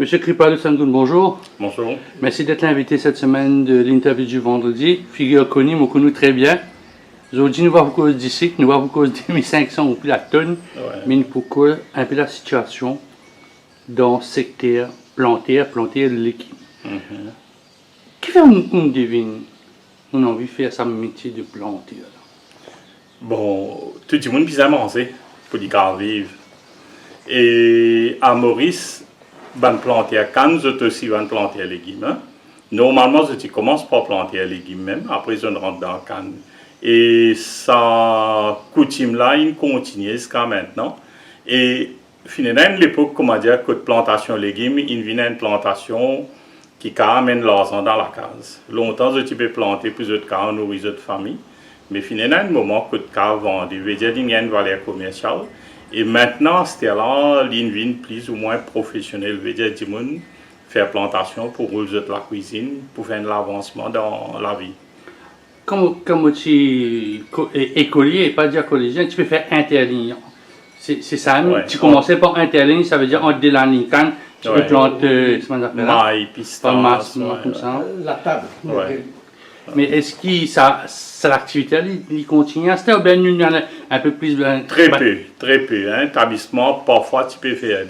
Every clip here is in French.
Monsieur Kripalu Sangoun, bonjour. Bonjour. Merci d'être l'invité cette semaine de l'interview du vendredi. Figure connue, nous connaissons très bien. Aujourd'hui, nous voyons cause d'ici, nous voyons cause de 1500 ou plus la tonne, mais nous pourquoi un peu la situation dans le secteur planté de l'équipe. Qui fait on devine, on a envie de faire ce métier de planter? Bon, tout le monde peut manger pour y vivre. Et à Maurice, on planter à Cannes, je aussi planter à légumes. Hein? Normalement, je commence par planter à légumes même, après je rentre dans Cannes. Et ça, coutume-là, il continue jusqu'à maintenant. Et finalement, à l'époque, comment dire, que de plantation de légumes, il vient une plantation qui amène l'argent dans la case. Longtemps, je peux planter plusieurs cas, nourrir de famille. Mais finalement, à un moment, que de cas vendus, veut dire qu'il y a une valeur commerciale. Et maintenant, c'est là, il vient plus ou moins professionnel, veut dire du monde faire plantation pour rouler de la cuisine, pour faire de l'avancement dans la vie. Comme tu es écolier et pas dire collégien, tu peux faire interligne. C'est ça, ouais. Tu commençais par interligne, ça veut dire en deux lignes, tu peux planter, maïs, pistaches, comme ça. La table. Ouais. Mais est-ce que ça l'activité, il continue? C'était bien un peu plus... Très peu. Hein. Établissement, parfois tu peux faire,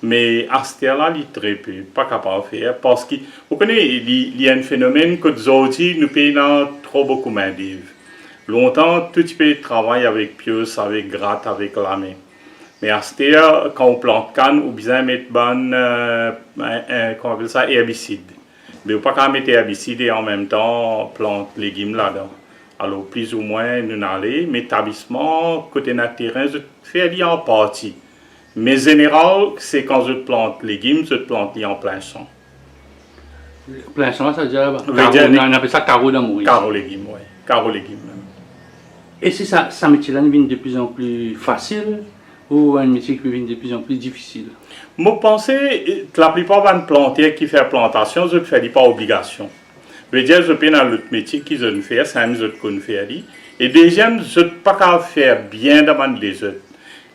mais à ce là il est très peu, pas capable de faire. Parce que, vous connaissez, il y a un phénomène que aujourd'hui, nous payons trop beaucoup de main-d'œuvre. Longtemps, tout tu peux travailler avec pieuse, avec gratte, avec la main. Mais à ce là quand on plante canne, on besoin de mettre comment on appelle ça, herbicide. Mais on ne peut pas mettre herbicide et en même temps plante légumes là-dedans. Alors, plus ou moins, nous allons, mais établissement, côté notre terrain, je fais en partie. Mais en général, c'est quand je plante légumes, je plante en plein champ. Plein champ, ça veut dire, on appelle ça carreau d'amour. Carreau légumes, oui. Carreau légumes. Et c'est ça métier-là devient de plus en plus facile ou un métier qui devient de plus en plus difficile? Moi, je pense que la plupart des planteurs qui font plantation, je ne fais pas obligation. Je veux dire, je peux dans l'autre métier qu'ils ont fait, c'est un métier qu'on fait. Et deuxième, je ne peux pas faire bien devant les autres.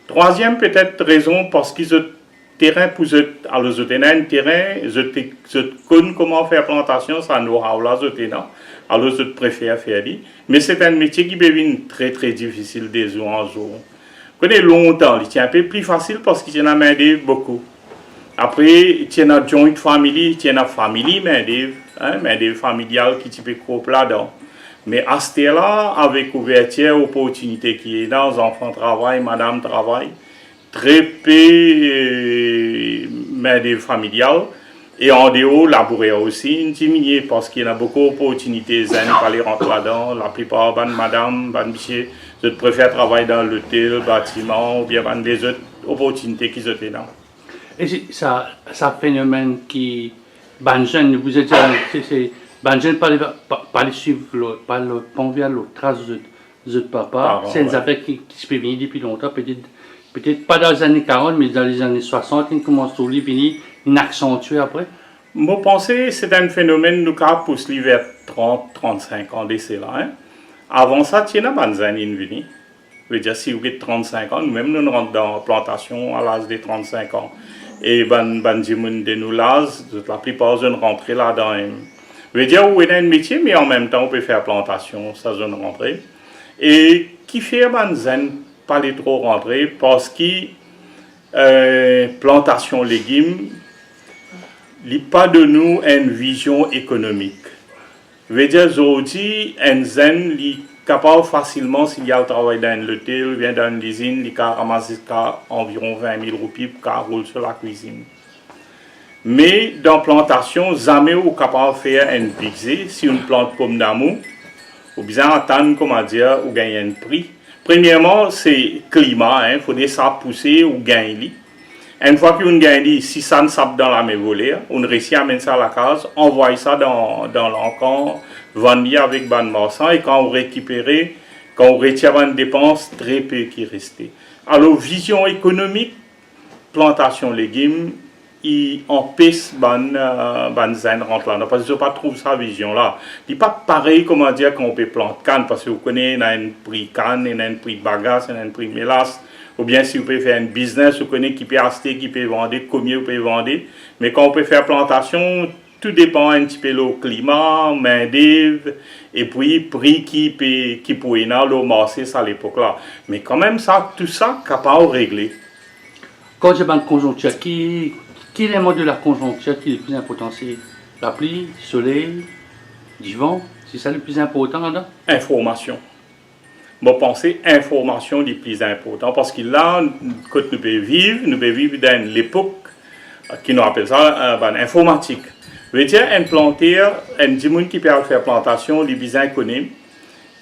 Troisième, peut-être raison, parce qu'ils ont terrain pour eux. Alors, je tenais un terrain, je connais comment faire plantation, ça nous a là, je tenais. Alors, je préfère faire. Mais c'est un métier qui devient très, très difficile des jours en jour. Connais longtemps, c'est un peu plus facile parce qu'il y en a main-d'œuvre beaucoup. Après, il y en a joint family, il y en a famille main-d'œuvre familiale qui tu peux couper là-dedans. Mais à ce là avec ouverture, opportunité qui est là, les enfants travaillent, madame travaille, très peu main-d'œuvre familiale. Et en dehors, labourer aussi, diminuer parce qu'il y a beaucoup d'opportunités, les pour aller rentrer là-dedans. La plupart, madame, monsieur, je préfère travailler dans l'hôtel, bâtiment, ou bien des autres opportunités qui sont là. Et ça phénomène qui, les jeunes, vous êtes c'est les jeunes pas les suivre, pas vers l'autre trace de papa. C'est une affaire qui se fait venir depuis longtemps, peut-être pas dans les années 40, mais dans les années 60, ils commencent à venir, ils accentuent après. Moi, je pense que c'est un phénomène qui pousse vers 30-35 ans d'essai là. Hein. Avant ça, il y a des années qui viennent. Je veux dire, si vous avez 35 ans, nous-mêmes, nous rentrons dans la plantation à l'âge de 35 ans. Et de nous l'âge, la plupart de nous rentrent là-dedans. Je veux dire, où il y a un métier, mais en même temps, on peut faire plantation, ça, je rentrer. Et qui fait pas les trop rentrer parce que plantation légumes, il n'y a pas de nous une vision économique. Je veux dire, aujourd'hui, un zen, il est capable facilement, s'il y a le travail dans l'hôtel, vient dans l'usine, il peut ramasser environ 20 000 roupies pour rouler sur la cuisine. Mais dans la plantation, jamais on est capable de faire un budget si on plante comme d'amour, ou bien attendre, comment dire, ou gagner un prix. Premièrement, c'est le climat, il faut que ça pousse ou gagner. Une fois qu'on gagne, si ça ne sape dans la même volée, on réussit à mettre ça à la case, envoie ça dans l'encan, vendre avec ban marchand, et quand on récupère, quand on retire une dépense, très peu qui reste. Alors, vision économique, plantation légumes, il empêche ban zen rentre là, parce que je ne pas trouve sa vision là. Il n'est pas pareil, comment dire, qu'on peut planter canne, parce que vous connaissez, il y a un prix canne, il y a un prix de bagasse, il y a un prix de mélasse. Ou bien si vous pouvez faire un business, vous connaissez qui peut acheter, qui peut vendre, combien vous pouvez vendre. Mais quand on peut faire plantation, tout dépend un petit peu du climat, main-d'œuvre, et puis prix qui peut y avoir au marché à l'époque là. Mais quand même, ça, tout ça, capable de régler. Quand j'ai une conjoncture, quel élément de la conjoncture qui est le plus important? C'est la pluie, le soleil, du vent? C'est ça le plus important là-dedans? Information. Moi, penser information est plus important parce que là, quand nous pouvons vivre dans l'époque qui nous appelle ça informatique. Veut dire, un planteur, un monde qui peut faire plantation, les besoins économiques,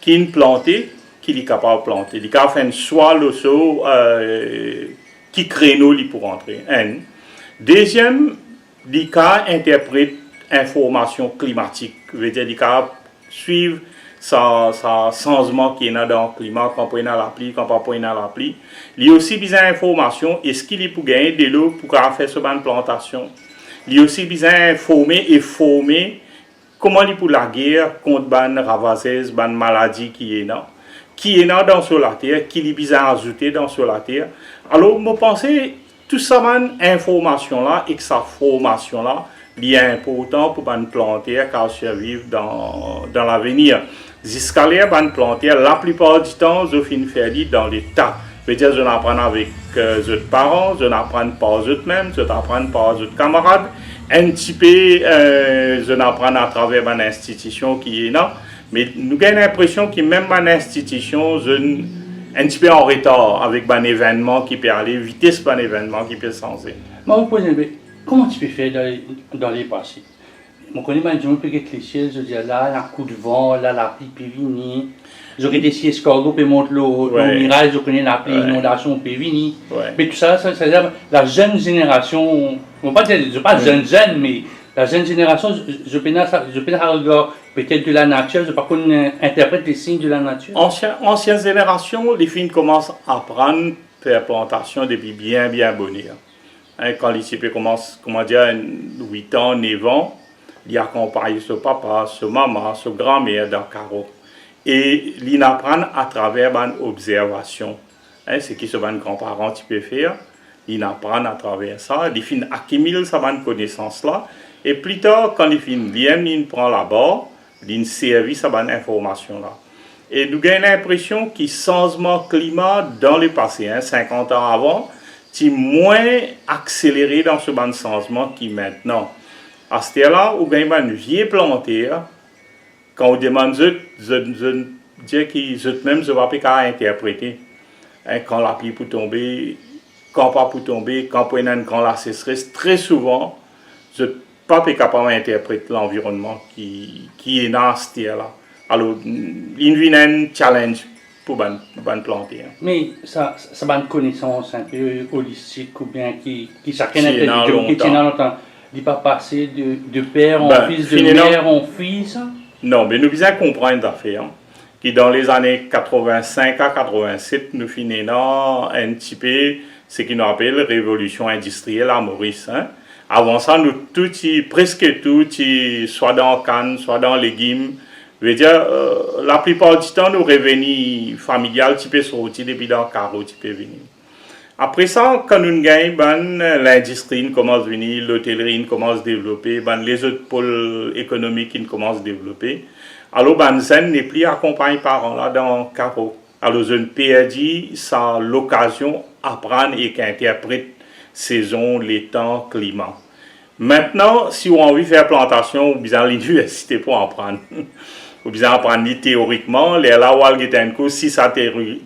qui est planté, qui est capable de planter. Il est capable de faire soit le saut, qui créneau pour entrer. Un. Deuxième, il est capable d'interpréter information climatique. Veut dire, il est capable de suivre ça changement qui est dans le climat, quand on a la pluie, quand on a la pluie. Il y a aussi besoin d'informations. Est-ce qu'il est pour gagner de l'eau pour faire ce ban plantation? Il y a aussi besoin d'informer comment il est pour la guerre contre ban ravageuse, ban maladie qui est là. Qui est là dans sur la terre, qui est besoin d'ajouter dans sur la terre. Alors, je pense que tout ça, information là et que sa formation là, il est important pour ban planter car survivre dans l'avenir. Jusqu'à l'air, ban planter, la plupart du temps, je finis faire dans les tas. Je veux dire, je n'apprends avec les parents, je n'apprends pas eux-mêmes, je n'apprends pas aux camarades. Un petit peu, je n'apprends à travers une institution qui est là. Mais nous avons l'impression que même une institution, je un petit peu en retard avec un événement qui peut aller, vitesse d'un événement qui peut changer. Je vous pose une question. Comment tu peux faire dans les passés? Je connais un peu de clichés, je dis là, un coup de vent, là, la pluie peut venir. J'aurais des si escargots peut monter le mirage, je connais la pluie, l'inondation peut venir. Mais tout ça, ça veut dire la jeune génération, je ne veux pas jeune, mais la jeune génération, je peux regarder peut-être de la nature, je ne sais pas qu'on interprète les signes de la nature. Ancienne génération, les filles commencent à apprendre à faire plantation depuis bien bonne. Quand les filles commencent, 8 ans, 9 ans, ils accompagnent ce papa, ce maman, ce grand-mère dans le carreau. Et ils apprennent à travers une observation. C'est ce que les grands-parents peuvent faire. Ils apprennent à travers ça. Les filles accumulent cette connaissance-là. Et plus tard, quand les filles viennent, ils prennent là-bas, ils servent cette information-là. Et nous avons l'impression que le changement climat dans le passé, 50 ans avant, est moins accéléré dans ce changement qui maintenant. À ce moment-là, où il y a une vieille planteur, quand on demande, je dis que même je ne vais pas interpréter. Quand la pluie peut tomber, quand pas peut tomber, quand la sécheresse, très souvent, je ne suis pas capable d'interpréter l'environnement qui est dans ce là. Alors, il y a un challenge pour planter. Mais ça a une connaissance un peu holistique ou bien qui chacun a qui tient longtemps. Il n'est pas passé de père en fils, de mère en fils. Non, mais nous devons comprendre une affaire. Qui dans les années 85 à 87, nous finissons un petit peu ce qu'on appelle révolution industrielle à Maurice. Avant ça, nous presque tout, soit dans canne, soit dans légumes. Je veux dire, la plupart du temps, nos revenus familiales, tu peux sortir depuis dans le carreau, tu peux venir. Après ça, quand nous gagnons, l'industrie commence à venir, l'hôtellerie commence à développer, les autres pôles économiques commencent à développer. Alors, zen n'est plus accompagné par là dans le carreau. Alors, je perdu ça l'occasion d'apprendre et qu'interprète saison, les temps, climat. Maintenant, si on a envie de faire plantation, vous besoin l'université pour apprendre. Vous besoin apprendre théoriquement, là où il y a un cours, si cette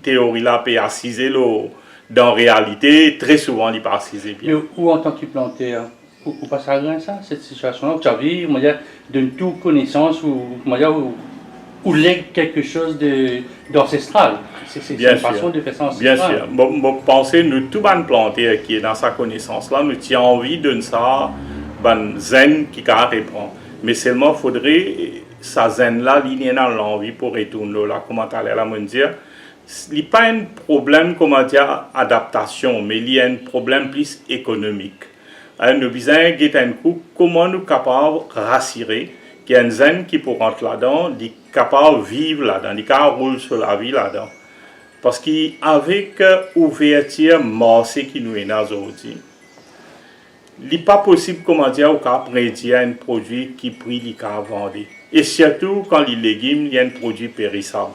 théorie-là peut assiser dans la réalité, très souvent, il n'est pas assisé bien. Mais où en tant que planteur, ou pas ça, cette situation-là, tu as vu, d'une toute connaissance, ou lègue quelque chose d'ancestral. C'est une façon de faire ça ancestral. Bien sûr. Je pense que nous, tout le planteur qui est dans sa connaissance-là, nous avons envie de ça, zen qui répond. Mais seulement, il faudrait, sa zen-là, il y a l'envie pour retourner là, comment tu allais me dire. Il n'y a pas un problème, adaptation, mais il y a un problème plus économique. Nous besoin un coup, comment nous sommes capables de rassurer qu'il y a un zen qui peut rentrer là-dedans, il est capable de vivre là-dedans, il est capable de rouler sur la vie là-dedans. Parce qu'avec l'ouverture marché qui nous est dans aujourd'hui, il n'est pas possible, comment dire, au cas prédire un produit qui prix il a vendu. Et surtout quand les légumes, il y a un produit périssable.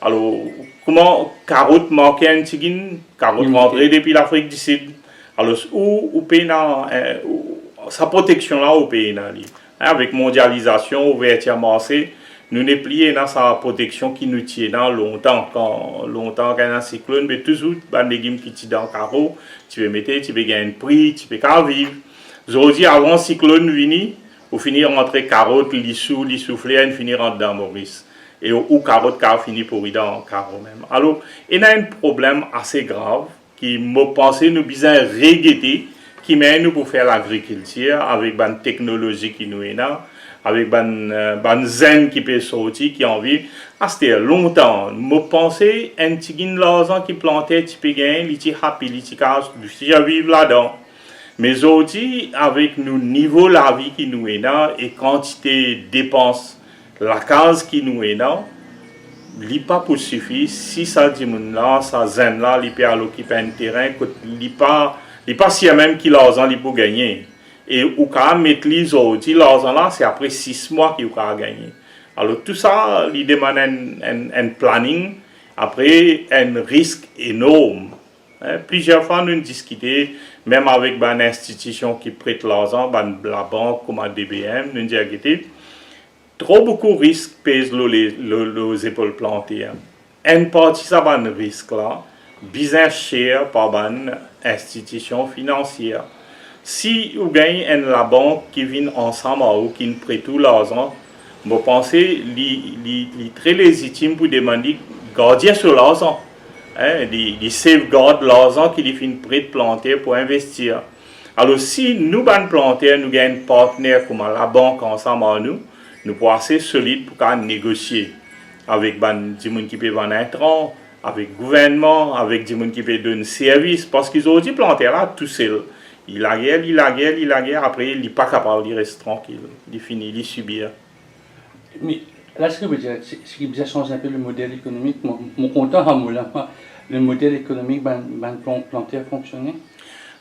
Alors, comment carotte marquer un tigine, carotte rentrée depuis l'Afrique du Sud. Alors, où pays sa protection là au pays avec mondialisation, ouverture marché, nous n'est plié dans sa protection qui nous tient dans longtemps quand il y a un cyclone, mais toujours les légumes qui sont dans le carreau, tu veux mettre, tu veux gagner un prix, tu peux pas vivre. Aujourd'hui, avant le cyclone vini, au finir rentrer carotte, l'issou, l'issoufflé, et finir en dedans Maurice. Et ou carotte qui a fini pour y dans le carreau même. Alors, il y a un problème assez grave qui me pensait nous besoin regretter, qui mène nous pour faire l'agriculture avec une technologie qui nous est là, avec une zen qui peut sortir, qui a envie. C'était longtemps. Je pensais un petit l'argent qui plantait, tu peux gagner, il est happy, il est vivre là-dedans. Mais aujourd'hui, avec nous niveau la vie qui nous est là et quantité de dépenses, la case qui nous est là, il n'est pas pour suffire. Si ça dit là, ça zen là, il peut aller occuper un terrain, il n'est pas si même qu'il l'argent il peut gagner. Et ou quand mettre les autres, l'argent là, c'est après 6 mois qu'il va gagner. Alors tout ça, il demande un planning, après un risque énorme. Plusieurs fois, nous discutons, même avec une institution qui prête l'argent, la banque comme la DBM, nous disons trop beaucoup de risques pèsent les épaules plantées. Une partie de ce risque-là, bien cher par une institution financière. Si vous gagnez la banque qui vient ensemble ou qui prête tout l'argent, je pense que c'est très légitime pour demander garder sur l'argent. Ils sauvegardent l'argent qu'ils viennent prêter planter pour investir. Alors si nous, planter, nous avons un partenaire comme la banque ensemble à nous, nous pouvons assez solide pour négocier avec des gens qui peuvent vendre un train, avec le gouvernement, avec des gens qui peuvent donner service. Parce qu'ils ont dit planter là tout seul. Il a guerre, après il n'est pas capable de rester tranquille. Il finit, il subit. Mais là, ce qui veut changer un peu le modèle économique, mon content à moi, le modèle économique planté a fonctionné.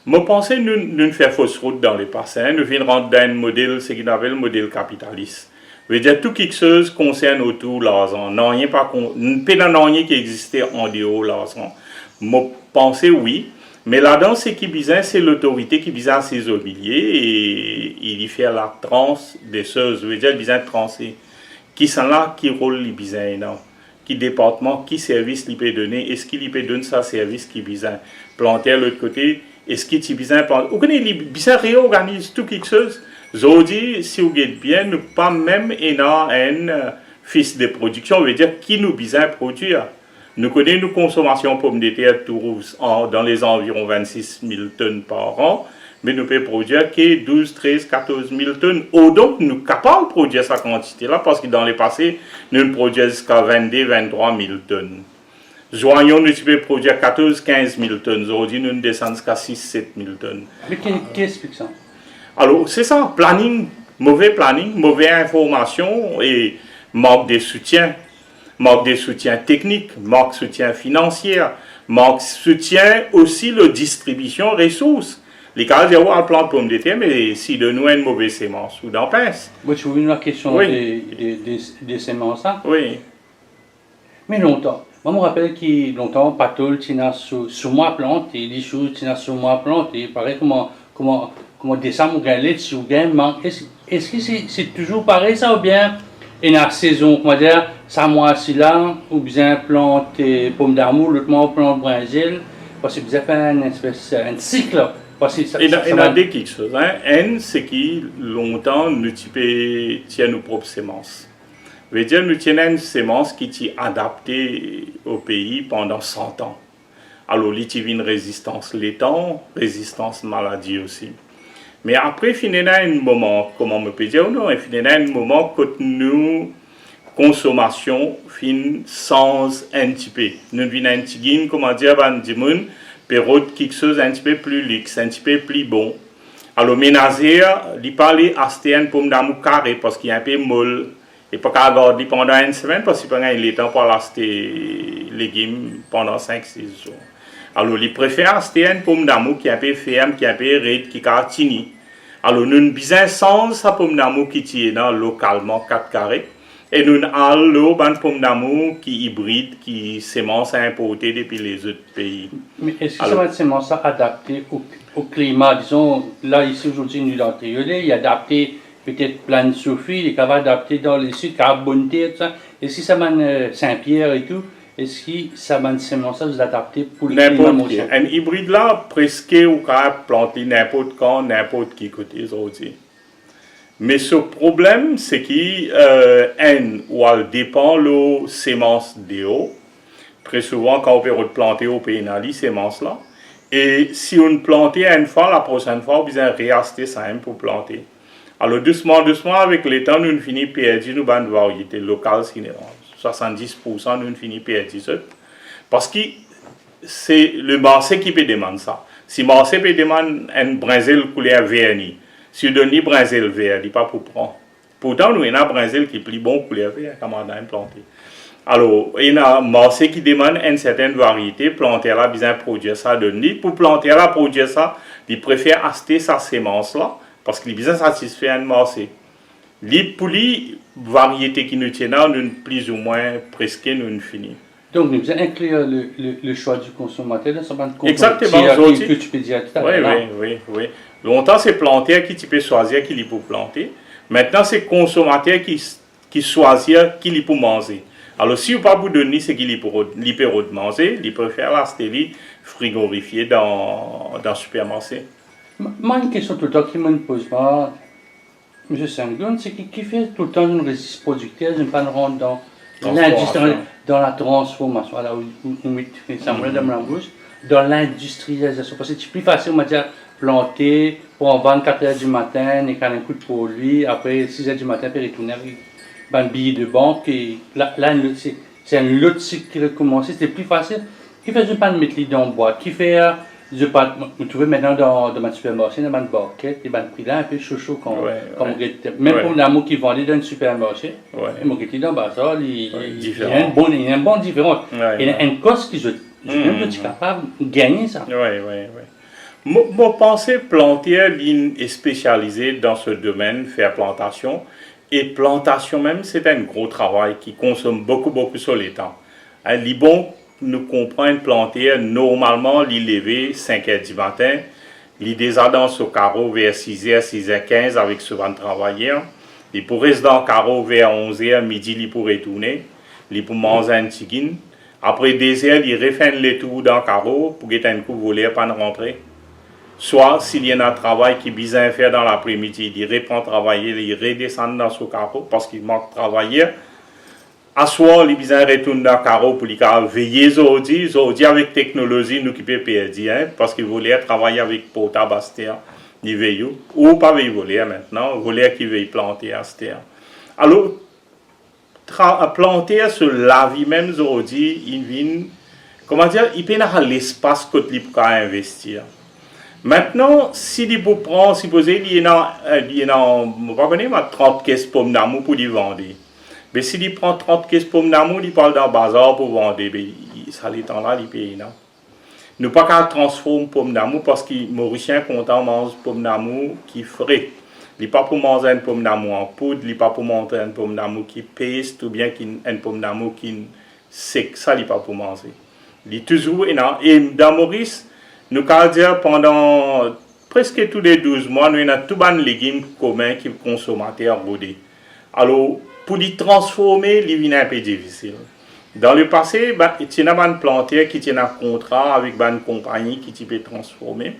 Je pense que nous faisons fausse route dans les passés. Nous venons rentrer dans un modèle, ce qu'on appelle le modèle capitaliste. Je veux dire, tout quelque chose concerne autour de l'argent. Pas rien qui existait en dehors de l'argent. Je pense oui. Mais là-dedans, ce qui est bizarre, c'est l'autorité qui vise à ses obliers et il y fait la transe des choses. Je veux dire, bizarre transer. Qui sont là, qui rôle les bizarres, qui département, qui service il peut donner, est-ce qu'il peut donner sa service qui est bizarre. Planter à l'autre côté, est-ce qu'il est bizarre planter. Vous connaissez, les bizarres réorganisent tout quelque chose. Aujourd'hui, si vous êtes bien, nous pas même un fils de production, on veut dire qui nous bizarre produire. Nous connaissons nos consommations de pommes de terre dans les environs 26 000 tonnes par an, mais nous pouvons produire que 12, 13, 14 000 tonnes. Donc, nous sommes capables de produire cette quantité-là, parce que dans le passé, nous produisons jusqu'à 22, 23 000 tonnes. Joignons, nous pouvons produire 14, 15 000 tonnes. Aujourd'hui, nous descendons jusqu'à 6, 7 000 tonnes. Mais qui explique ça? Alors, c'est ça, mauvaise information et manque de soutien. Manque de soutien technique, manque de soutien financier, manque de soutien aussi de distribution de ressources. Les cas de avoir un plan de pommes de terre, mais si de nous une mauvaise sémence ou d'en pince. Moi, tu veux la question des semences, ça? Oui. Mais longtemps. Moi, je me rappelle que longtemps, Patol, tu as sur moi planté, des choses, tu as sur moi planté. Pareil, comment descendre ou gagner, si vous gagnez, est-ce que c'est toujours pareil, ça, ou bien? Et dans la saison, comment dire, ça mois-ci là, ou bien planter pommes d'amour, l'autre mois plante brinjil, parce que vous avez fait un cycle. Il y a deux quelque chose. Un, c'est que longtemps, nous tiens nos propres semences. veut dire nous tenons une sémence qui est adaptée au pays pendant 100 ans. Alors, il y a une résistance l'étang, résistance maladie aussi. Mais après, il y a un moment, comment on peut dire, non, il y a un moment que nous, consommation, fin sans un petit peu. Nous venons un petit peu, comment dire, période quelque chose un petit peu plus luxe, un petit peu plus bon. Alors, ménager, il parlait à une pomme d'amour carré parce qu'il y a un peu molle. Et pas qu'à garder pendant une semaine parce qu'il a le temps pour acheter légumes pendant 5-6 jours. Alors, il préfère acheter une pomme d'amour qui est un peu ferme, qui est un peu raide, qui est tini. Alors, nous avons besoin de sa pomme d'amour qui est dans localement 4 carrés. Et nous avons une pomme d'amour qui est hybride, qui est sémence importée depuis les autres pays. Mais est-ce que ça va être sémence adaptée au climat? Disons, là, ici, aujourd'hui, nous, dans le Triolet, il est adapté peut-être plein de Sophie, il est capable d'adapter dans les sites, Carbonité, tout ça. Est-ce que ça va Saint-Pierre et tout? Est-ce que ça va sémence vous adapter pour le climat? Un hybride là, presque, ou capable planter n'importe quand, n'importe qui côté aujourd'hui. Mais ce problème, c'est qu'elle dépend de la sémence de eau. Très souvent, quand on peut planter au pays, on a les sémences là. Et si on plante une fois, la prochaine fois, on besoin réacheter ça pour planter. Alors, doucement, avec le temps, nous finissons par perdre nos bandes variétés locales, 70% nous finissons par perdre ça. Parce que c'est le marché qui peut demander ça. Si le marché peut demander un brinzel couleur verni, si on donne un brinzel vert, il n'est pas pour prendre. Pourtant, nous avons un brinzel qui est plus bon couleur vert, comme on a implanté. Alors, il y a un marché qui demande une certaine variété, planter là, besoin de produire ça, donner. Pour planter là, produire ça, il préfère acheter sa sémence là, parce qu'il est bien satisfait un marché. Pour les variétés qui nous tiennent, nous plus ou moins presque nous finissons. Donc, nous allons inclure le choix du consommateur dans ce bande de exactement, que tu peux dire tout à l'heure. Oui. Longtemps, c'est planter qui tu peux choisir qui il faut planter. Maintenant, c'est consommateur qui choisit qui il peut manger. Alors, si vous ne pouvez pas donner ce qu'il peut manger, il préfère l'acheter frigorifié dans le supermarché. Moi, une question tout le temps qui me pose, M. Sangoun, c'est qui fait tout le temps une résistance productive, je ne pas rentrer dans l'industrie, dans la transformation, là où ça me dans la bouche, dans l'industrialisation. Parce que c'est plus facile, on va dire, planter, pour en vendre 4 h du matin, et quand un coup de produit, après 6 h du matin, puis retourner avec un billet de banque. Et là c'est un autre cycle qui recommence. C'était plus facile. Qui fait, je ne pas mettre les dans le bois, qui fait. Vous trouvez maintenant dans ma supermarché, dans ma barquette, des prix là un peu chaud quand même pour l'amour qui vendait dans le supermarché, mon dans le bazar, il y a une bonne différence. Il y a une cause qui je suis capable de gagner ça. Mon pensée plantière est spécialisée dans ce domaine, faire plantation. Et plantation même, c'est un gros travail qui consomme beaucoup sur le temps. Bon, nous comprenons planter normalement l'y lever 5 h du matin, l'y descendre au carreau vers 6 h, 6 h 15 avec souvent travailler. Il pourrait rester dans le carreau vers 11 h, midi, il pourrait retourner, il pourrait manger un chicken. Après 2 heures, il refait le tour dans le carreau pour que un coup voler pas rentrer. Soit s'il y a un travail qui est besoin de faire dans l'après-midi, il reprend travailler, il redescend dans ce carreau parce qu'il manque de travailler. À soir, il besoin de retourner dans le carreau pour veiller aujourd'hui avec technologie, nous qui peut perdre, parce qu'il voulait travailler avec portable à cette heure, il veille, ou pas veille voler maintenant, voler qui veille planter à cette heure. Alors, planter sur la vie même aujourd'hui, il vient, comment dire, il peut avoir l'espace que il peut investir. Maintenant, si il peut prendre, supposez, il y a 30 caisses pommes d'amour pour les vendre. Mais s'il prend 30 caisses pommes d'amour, il parle dans le bazar pour vendre, ça les temps là, il paye. Nous ne pouvons pas transformer pommes d'amour parce que les Mauriciens content mange pommes d'amour qui frais. Il n'est pas pour manger une pomme d'amour en poudre, il n'est pas pour manger une pomme d'amour qui pèse, ou bien une pomme d'amour qui sec. Ça, il n'est pas pour manger. Il est toujours énorme. Et dans Maurice, nous allons dire pendant presque tous les 12 mois, nous avons tous les légumes communs que les consommateurs rodent. Alors, pour les transformer, il devient un peu difficile. Dans le passé, il y a un plantier qui a un contrat avec une compagnie qui peut transformer.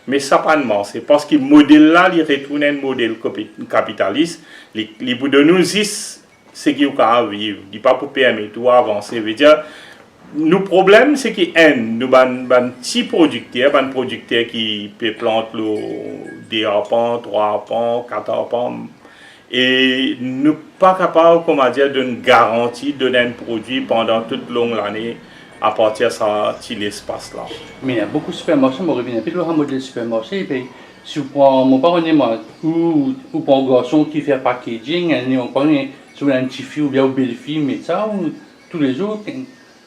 Mais ça pas de mal. C'est parce que le modèle là, il retourne un modèle capitaliste. Il vous donne nous ce qu'il y a à vivre. Il n'est pas pour permettre d'avancer. Le problème, c'est qu'il y a un petit producteur qui peut planter 2 arpents, 3 arpents, 4 arpents. Et nous ne sommes pas capables, d'une garantie de donner un produit pendant toute longue année à partir de cet espace-là. Mais il y a beaucoup de supermarchés, on revient un peu le modèle supermarché, et puis si vous prenez mon parent ou pour un garçon qui fait packaging, on prend sur une petite fille ou bien une belle fille, mais ça, tous les jours,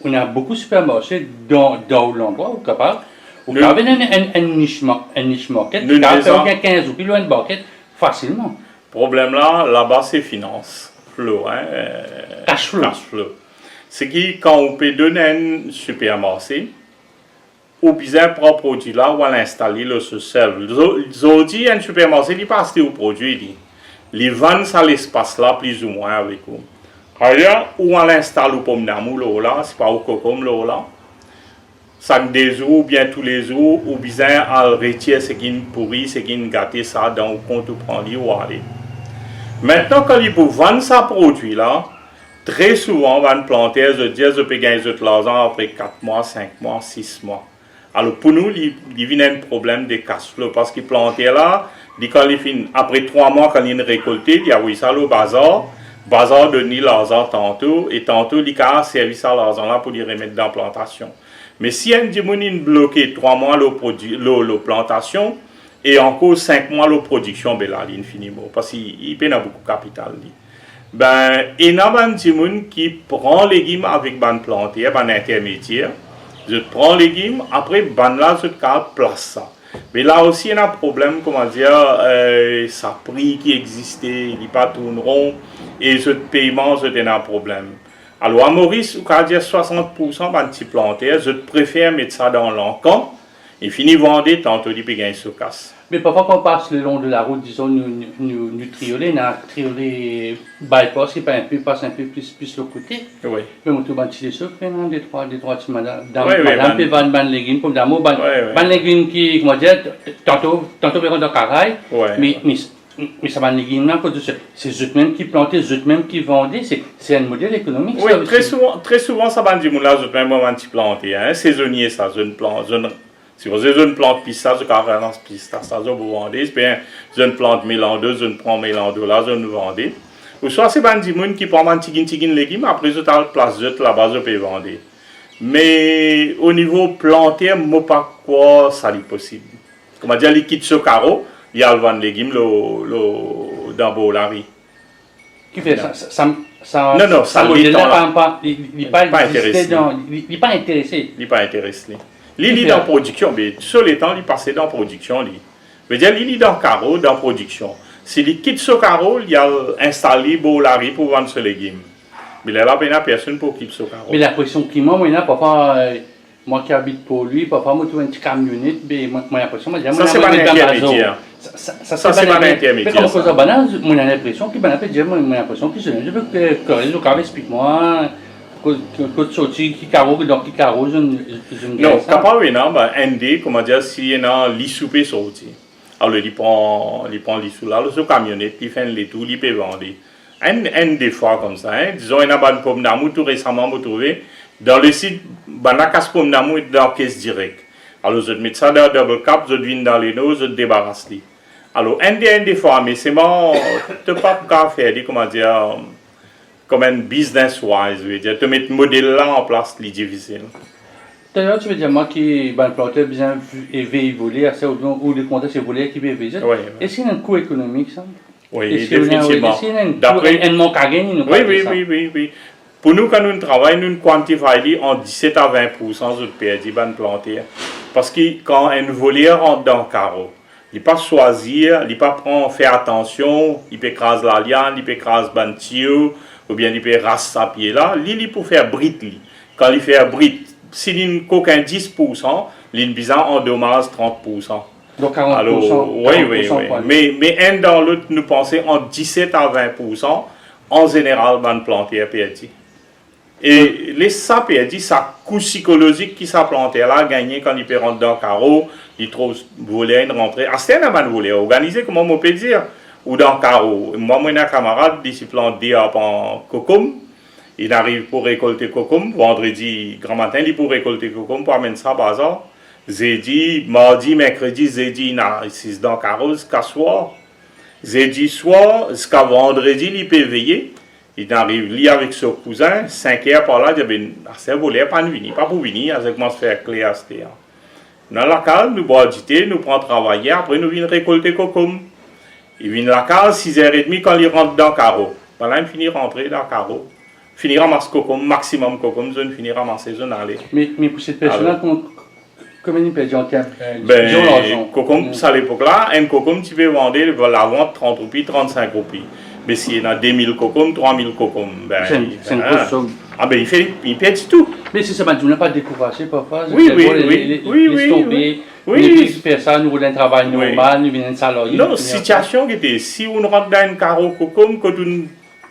on a beaucoup de supermarchés dans l'endroit où capable. Vous avez un niche market, vous avez 15 ou plus loin de market facilement. Le problème là-bas, c'est finance, flow, Cash flow. C'est que quand on peut donner un supermarché, ou bien prend produit là, ou l'installer le seul. Aujourd'hui, un supermarché, il passe au produit, il vend ça l'espace là plus ou moins avec vous. Alors, ou on l'installe au pomme d'amour là, c'est pas au cocom là. Ça des jours, ou bien tous les jours, ou bien on retire ce qui est pourri, ce qui est gâté ça dans le compte ou prend ou aller. Maintenant, quand il peut vendre ça produit là, très souvent, on va planter, je dis, je peux gagner de l'argent après 4 mois, 5 mois, 6 mois. Alors pour nous, il vient un problème de cash flow parce qu'il plantait là, quand il finit, après 3 mois, quand il récolté, il y a oui ça le bazar donne l'argent tantôt, et tantôt il a servi ça l'argent là pour les remettre dans la plantation. Mais si un démon bloqué 3 mois la plantation, et encore 5 mois la production, ben là, il finit parce qu'il paye beaucoup de capital. Ben, il y a un démon qui prend les légumes avec ban planté, ban intermédiaire. Je prends les légumes, après, ban là, je place ça. Mais là aussi, il y a un problème, comment dire, ça prix qui existait, il n'est pas tourneront, et ce paiement, c'est un problème. Alors, à Maurice, on va dire 60% de petits plantés, je préfère mettre ça dans l'encan, et finir vendre, tantôt, il peut gagner ce casse. Mais parfois, quand on passe le long de la route, disons, nous trioler, on a triolé bypass qui passe un peu plus le côté. Oui. Puis on trouve un petit dessous, des trois petits madame, puis van légumes, comme d'amour, van légumes qui, comment dire, tantôt, on dans le caraï, mais ça va légumes là, c'est eux-mêmes qui plantaient, eux-mêmes qui vendaient, c'est un modèle économique. Oui, ça, très souvent, ça va dire, là, eux-mêmes, on va planter, saisonnier, ça, je ne plante, si vous avez une plante pistache, je carrément pistache, vous vendez. Bien, je ne plante mélandeuse, je ne prends mélandeuse là, je ne vendez. Ou soit c'est des gens qui prennent un petit légumes, après je t'ai place là-bas, je peux vendre. Mais au niveau planté, je ne sais pas quoi ça est possible. Comment dire, les kits de carreau, il y a le vent de légumes dans Bolari. Qui fait ça? Non, ça il n'est pas intéressé. Il n'est pas intéressé. Il n'est pas intéressé. Il est dans la production, mais sur les temps, il passe dans la production. Il est dans le carreau, dans la production. Si il quitte ce carreau, il a installé Bolari pour vendre ce légumes. Mais là, il n'y a personne pour quitter ce carreau. Mais la pression qu'il m'a, parfois, moi qui habite pour lui, parfois, moi, je trouve une petite camionnette, mais moi, j'ai l'impression que ça, c'est pas l'intermédiaire. Ça, c'est pas l'intermédiaire. Mais comme cause banane, moi, j'ai l'impression qu'il m'a l'impression que je veux que explique-moi. Qui carreau, je ne non, capable ND, comment dire, si il y a l'issoupe sorti. Alors, il prend l'issou là, le camionnette, il fait les tours, il peut vendre. Des fois comme ça, disons, il y a une pomme d'amour, tout récemment, vous trouvez, dans le site, il y a une pomme d'amour dans la caisse directe. Alors, je mets ça dans le double cap, je viens dans les noses, je débarrasse. Alors, des fois, mais c'est bon, tu ne peux pas faire, comment dire, comme un business wise, je veux dire, te mettre ce modèle-là en place, c'est difficile. D'ailleurs, tu veux dire, moi qui planté bien évolué, assez ou des contextes évolués qui veulent visiter, est-ce qu'il y a un coût économique, ça? Oui, définitivement. Est-ce qu'il y a un manque à gagner? Oui. Pour nous, quand nous travaillons, nous quantifions en 17 à 20% de perdu planté. Parce que quand un volet rentre dans le carreau, il ne peut pas choisir, il ne peut pas faire attention, il peut écraser la liane, il peut écraser le bantier, ou bien il peut raser sa pied là, il peut faire brite. Quand il fait brite, s'il n'y a qu'aucun 10%, il endommage 30%. Donc 40%. Alors, oui. Mais un dans l'autre, nous pensons en 17 à 20%, en général, van planté est perdu. Et les ça perdu, ça coût psychologique qui s'est planté là, gagné quand il peut rentrer dans le carreau, il trouve voler, une rentrée. Ah, c'est un voler organisé, comment on peut dire? Ou dans le carreau. Moi, j'ai un camarade qui s'est planté en cocom. Il arrive pour récolter cocom. Vendredi, grand matin, il pour récolter cocom pour amener ça à bazar. Jeudi, mardi, mercredi, jeudi, il est dans le carreau jusqu'à soir. Jeudi soir, jusqu'à vendredi, il peut veiller. Il arrive lui avec son cousin, 5 heures par là, il dit, c'est volé, pas pour venir, avec moi se faire clé à ce Dans la case, nous bois du thé, nous prenons travailler, après nous venons récolter cocom. Il vient la case, 6h30 quand il rentre dans le carreau. Voilà, il finit rentrer dans le carreau. Finir ramasser cocom, maximum cocom, zone finir ramasser, zone aller. Mais pour cette personne-là, comment il peut dire en termes l'argent? Cocom, ça à l'époque-là, un cocom, tu peux vendre la vente 30 roupies, 35 roupies. Mais s'il y en a 2000 cocom, 3000 cocom, c'est une grosse somme. Ah ben il perd tout. Mais c'est ça, tu n'as pas découragé parfois. Oui. Les personnes, nous voulons un travail normal, nous venons de salarié. Non, situation qui était, si on rentre dans un carreau cocom, que tu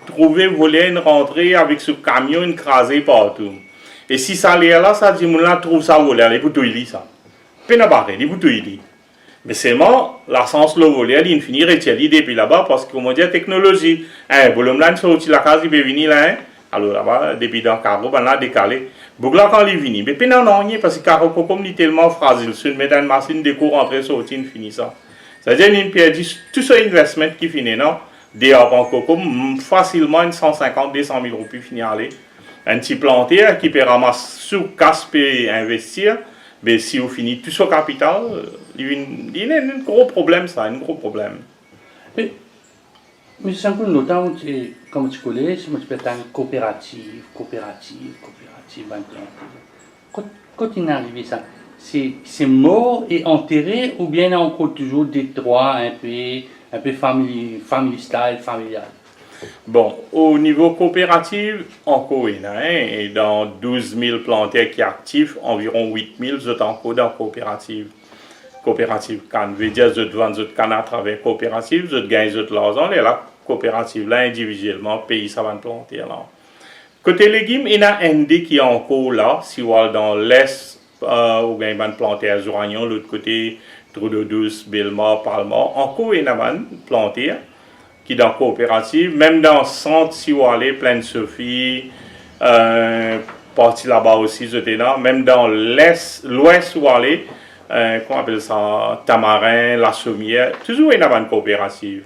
trouves voler une rentrée avec ce camion écrasé partout. Et si ça allait là, ça dit, on trouve ça voler, les boutons il ça. Peine barré, les boutons il. Mais seulement, la sens le voler, il finit retirer depuis là-bas parce que, comment dire, technologie. Volume là, il la case, il peut venir là, alors là-bas, depuis dans le carreau, ben là, décalé. Donc là, quand il vient, mais puis non, parce que le carreau, comme il est tellement fragile, si on met une machine de cours, rentrer, sortir, il finit ça. C'est-à-dire, il perd tout ce investment qui finit, non? Des avant comme facilement, une 150, 200 000 roupies finit à aller. Un petit plantier qui peut ramasser sous casse et investir, mais si on finit tout ce capital, il y a un gros problème, ça, un gros problème. Mais c'est un peu notant, comme tu connais, c'est une coopérative. Quand il est arrivé ça, c'est mort et enterré ou bien encore toujours des droits un peu family style, familial? Bon, au niveau coopératif, encore il y en a et dans 12 000 plantaires qui sont actifs, environ 8 000 sont encore dans la coopérative. Coopérative canne, veut dire que vous vendez votre canne à travers coopérative, vous gagnez votre l'argent, et la coopérative là, individuellement, pays ça va planter là. Côté légumes, il y a un ND qui est encore là, si vous allez dans l'est, vous gagnez une plantaire Zouragnon, l'autre côté, Trou de Douce, Belmar, Palmar, encore il y a une plantaire qui est dans la coopérative, même dans le centre, si vous allez, Plaine Sophie, partie là-bas aussi, même dans l'ouest, où vous allez, qu'on appelle ça, Tamarin, La Sommière, toujours il y a une coopérative.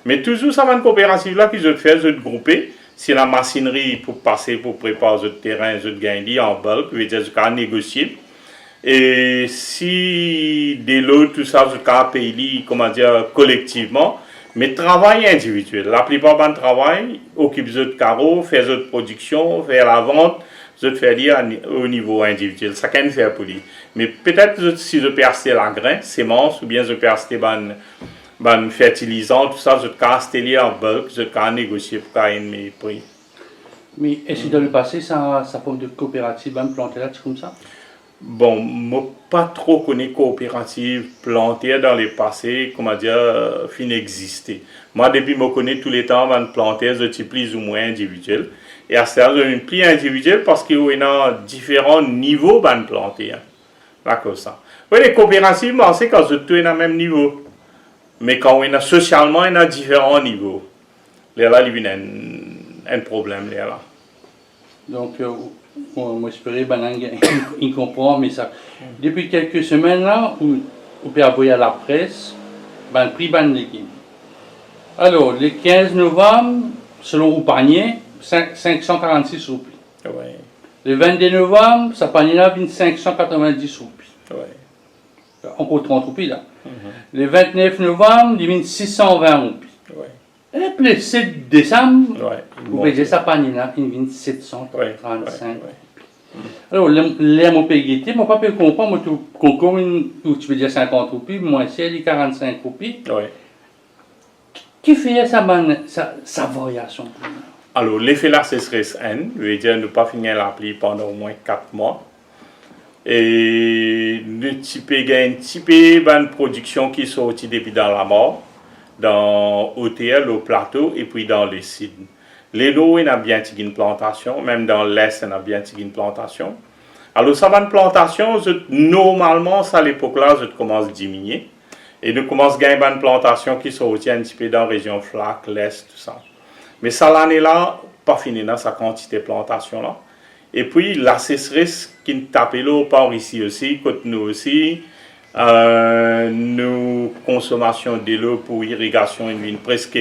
Mais toujours, ça va une coopérative là qui se fait, se grouper. Si la machinerie pour passer, pour préparer le terrain, je gagne en bulk, veut dire que négocier. Et si des lots, tout ça, je peux payer, comment dire, collectivement, mais travail individuel. La plupart de travail occupe de carreau, fait de production, fait la vente, je fais dire au niveau individuel. Ça can faire pour lui. Mais peut-être si je peux acheter la grain, sémence, ou bien je peux acheter fertilisant, tout ça, je peux acheter en bulk, je peux négocier pour gagner mes prix. Mais est-ce que dans le passé, ça forme de coopérative implantée là, comme ça? Bon, moi pas trop connais coopérative plantée dans le passé, comment dire, fin exister. Moi, depuis je connais tous les temps, une plantée de type plus ou moins individuel. Et à ce stade, une pli individuelle parce qu'il y a différents niveaux de plantée. D'accord, ça. Oui, les coopératives, c'est quand tout est au même niveau. Mais quand on a socialement, il y a différents niveaux. Là, il y a un problème. Là. Donc, moi, j'espère qu'il comprend, mais ça. Depuis quelques semaines, là, on peut envoyer à la presse, le prix de l'équipe. Alors, le 15 novembre, selon le panier, 546 roupies. Ouais. Le 22 novembre, ça panier là, 590 roupies. Ouais. Encore 30 roupies là. Le 29 novembre, il vient 620 roupies. Ouais. Et puis le 7 décembre, vous voyez ça panier là, il vient 735. Alors, les mon payé, mon papa comprend, moi, tu veux dire 50 roupies, moi, c'est les 45 roupies. Ouais. Qui fait sa variation? Alors, l'effet là, ce serait N, veut dire ne pas finir l'appli pendant au moins 4 mois. Et le type gagne une production qui sortit depuis dans la mort, dans OTL, au plateau, et puis dans les sites. Les lots, il y a bien une plantation, même dans l'Est, il y a bien une plantation. Alors, ça va une plantation, normalement, à l'époque-là, je commence à diminuer. Et je commence à gagner une plantation qui sortit un petit peu dans la région Flac, l'Est, tout ça. Mais ça, l'année-là, pas fini dans sa quantité de plantation-là. Et puis, la sécheresse qui nous tape l'eau par ici aussi, côté nous aussi, nos consommations de l'eau pour irrigation, une presque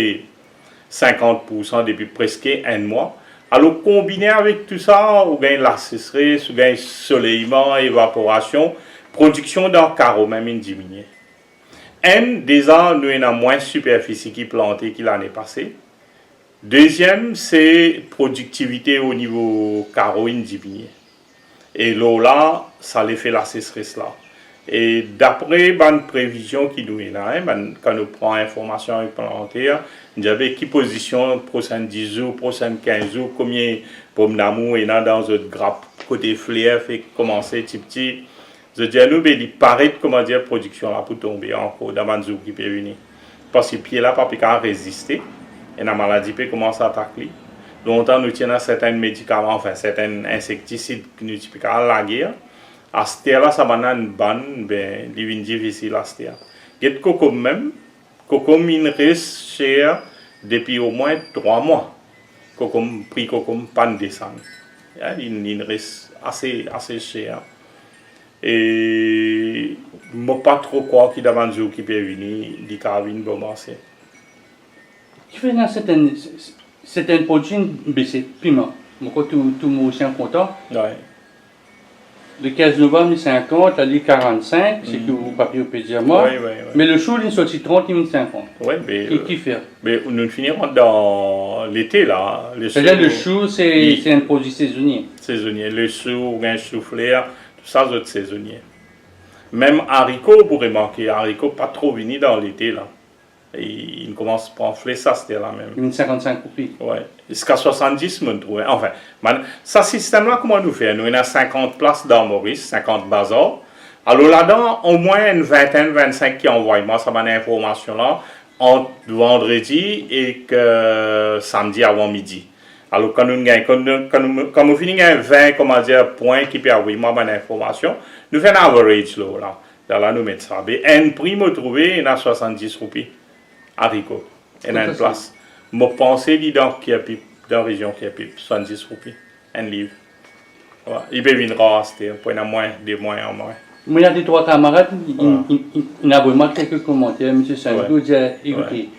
50% depuis presque un mois. Alors, combiné avec tout ça, on gagne la sécheresse, on gagne soleillement, évaporation, production dans le carreau même une diminue. Déjà, nous avons moins de superficie qui plantée que l'année passée. Deuxième, c'est productivité au niveau carreau une diminue. Et là, ça les fait la sécheresse là. Et d'après les prévisions qui nous est là, quand nous prenons information avec planter, nous avons qui position prochaine 10 jours, prochaine 15 jours, combien pommes d'amour et dans notre grappe côté flair fait commencer petit. Je dis à nous, il paraît comment dire production là pour tomber encore dans le jour qui peut venir. Parce que pied là pas peut résister et la maladie peut commencer à attaquer. Longtemps nous tenons certains médicaments, enfin certains insecticides qui nous typiques à la guerre. À ce là ça va une bonne, ben il est difficile à ce terre. Get coco même, coco il reste cher depuis au moins 3 mois. Coco prix coco pas descendre. Il reste assez cher. Et je ne sais pas trop quoi qui d'avant jour qui peut venir, il peut venir bon marché. Qui fait dans certaines produits baissé piment. Moi tout le monde est content. Ouais. Le 15 novembre 1050, la Ligue 45, c'est que vous papier au dire moi. Ouais. Mais le chou il sorti 30 et 1050. Ouais, mais qui fait? Mais nous finirons dans l'été là. C'est-à-dire le chou c'est un produit saisonnier. Saisonnier, le chou, un chou-fleur, tout ça c'est saisonnier. Même haricots, vous pourrez manquer, haricots pas trop venus dans l'été là. Et il commence à prendre ça, c'était là même. 1055 coupés. Ouais. Jusqu'à 70, je trouve. Enfin, ce système-là, comment nous fait? Nous avons 50 places dans Maurice, 50 bazars. Alors là-dedans, au moins une vingtaine, 25 qui envoient moi cette information-là entre vendredi et samedi avant midi. Alors quand nous finissons 20 comment dire, points qui peuvent envoyer moi information, nous faisons un average là. Là, nous mettons ça. Et un prix, me trouver, il y a 70 roupies. Haricots. Il y a une place. Je pense dans la région qui est 70 roupies. Un livre. Ouais. Il peut venir rester pour y moins des moyens en moins. Moi, il y a des 3 camarades, il a vraiment quelques commentaires. M. Sanko dit écoutez,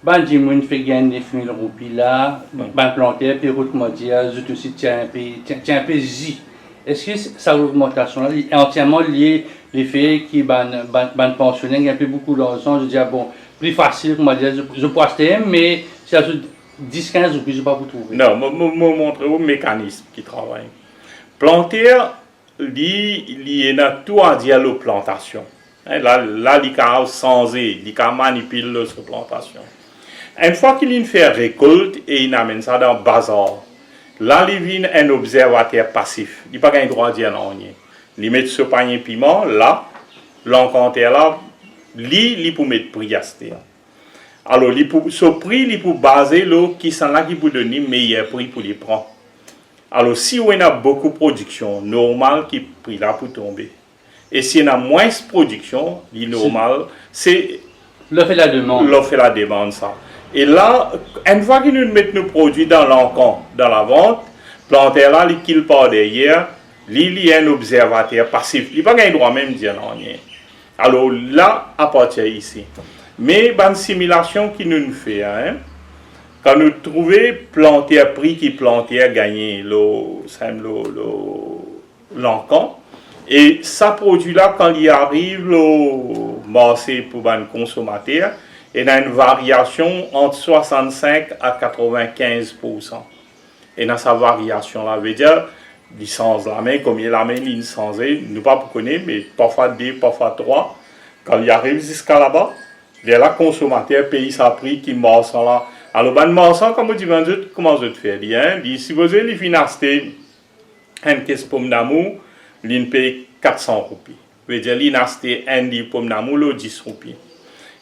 ben, dis-moi, fait gagner des 1000 roupies là, ben, planter, puis comment dire, je te cite, tiens un peu zi. Est-ce que cette augmentation-là est entièrement liée au fait que les pensionnaires gagnent beaucoup d'argent? Je dis, bon, plus facile, comment dire, je peux acheter, mais si à 10-15 roupies, je ne vais pas vous trouver. Non, je vais vous montrer le mécanisme qui travaille. Planter, il y a tout à dire la plantation. Là, il a changé, il a manipulé la plantation. Une fois qu'il fait récolte et il amène ça dans le bazar, là, il vient un observateur passif. Il n'a pas le droit de dire non. Il met ce panier piment, là, l'encanter là, il peut mettre prix à ce. Alors, ce prix, il peut baser l'eau qui sont là qui peut donner le meilleur prix pour les prendre. Alors, si on a beaucoup de production, normal qui prix là pour tomber. Et si on a moins de production, il normal, c'est l'offre et la demande. L'offre et la demande, ça. Et là, une fois qu'ils nous mettent nos produits dans l'encan, dans la vente, planter là, il kill par derrière, il y a un observateur passif. Il n'a pas le droit même de dire non. Alors là, à partir ici. Mais une simulation qui nous fait, quand nous trouvons planter prix qui planter gagné l'encan, et ça produit là, quand il arrive au marché pour un consommateur, il y a une variation entre 65 à 95%. Et dans sa variation là, veut dire, licence la main, comme il la main, il changé, nous pas pour connaître, mais parfois 2, parfois 3. Quand il arrive jusqu'à là-bas, il y a le consommateur paye sa prix qui marche là. Alors, ben marchand, comme je dis, comment je fais bien? Si vous avez acheté une caisse pomme d'amour, il paye 400 roupies. Veut dire, il a acheté un livre pomme d'amour, 10 roupies.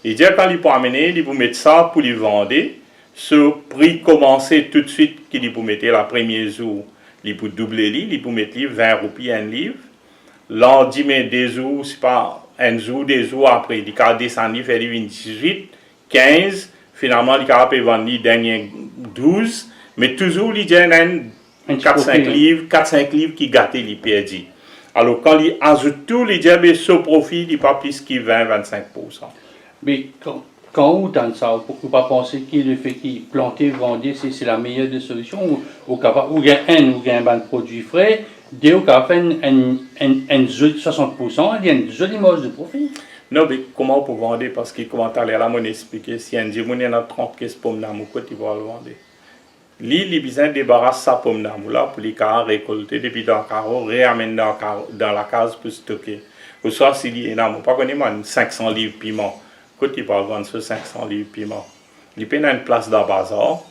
Et dire quand il peut amener, il peut mettre ça pour les vendre. Ce prix commencer tout de suite qu'il peut mettre la première jour, il peut doubler, il peut mettre 20 roupies un livre. L'endemain des jours, c'est pas un jour, des jours après, il peut descendre, faire 18, 15, finalement, il peut vendre les derniers 12, mais toujours, il y a 4-5 livres qui gâtent les perdus. Alors, quand il ajoute tout, il dit que ce profit, il n'est pas plus que 20-25%. Mais quand on entend ça, vous ne pas penser que le fait qu'il planter, vendre, c'est la meilleure des solutions, ou gain un produit frais, Déo qui a fait un 60%, il y a une jolie marge de profit. Non, mais comment pour vendre? Parce que comment tu allais là, m'en expliquer. Si un dit, il y a 30 caisses pommes d'amour, tu vas le vendre. Les besoin débarrasser sa pomme d'amour là pour les carres récolter depuis dans le carreau, réamène dans la case pour stocker. Ou soit s'il y a un pas qu'on ait 500 livres piment, quand tu vas vendre ce 500 livres piment, il peut y une place dans le bazar.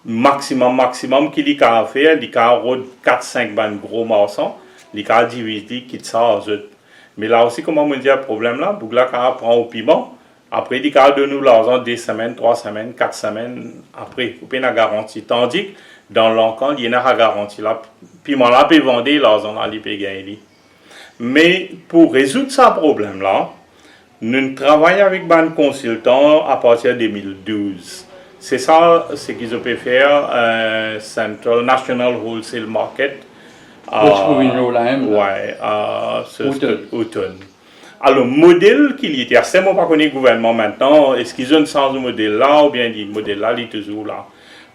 Maximum qu'il a fait, il a 4-5 ban gros morceaux, il a divisé, quitte ça aux autres. Mais là aussi, comment on dit le problème là, pour là, quand on prend au piment, après, il a donné l'argent 2 semaines, 3 semaines, 4 semaines après, il y a une garantie. Tandis que dans l'encan, il y a une garantie là, piment là, peut vendre l'argent là, il peut gagner. Mais pour résoudre ce problème là, nous travaillons avec un consultant à partir de 2012. C'est ça ce qu'ils ont pu faire, Central National Wholesale Market. Ouais, automne. Alors, le modèle qu'il était, c'est moi pas connais le gouvernement maintenant, est-ce qu'ils ont changé le modèle là ou bien le modèle là, il est toujours là.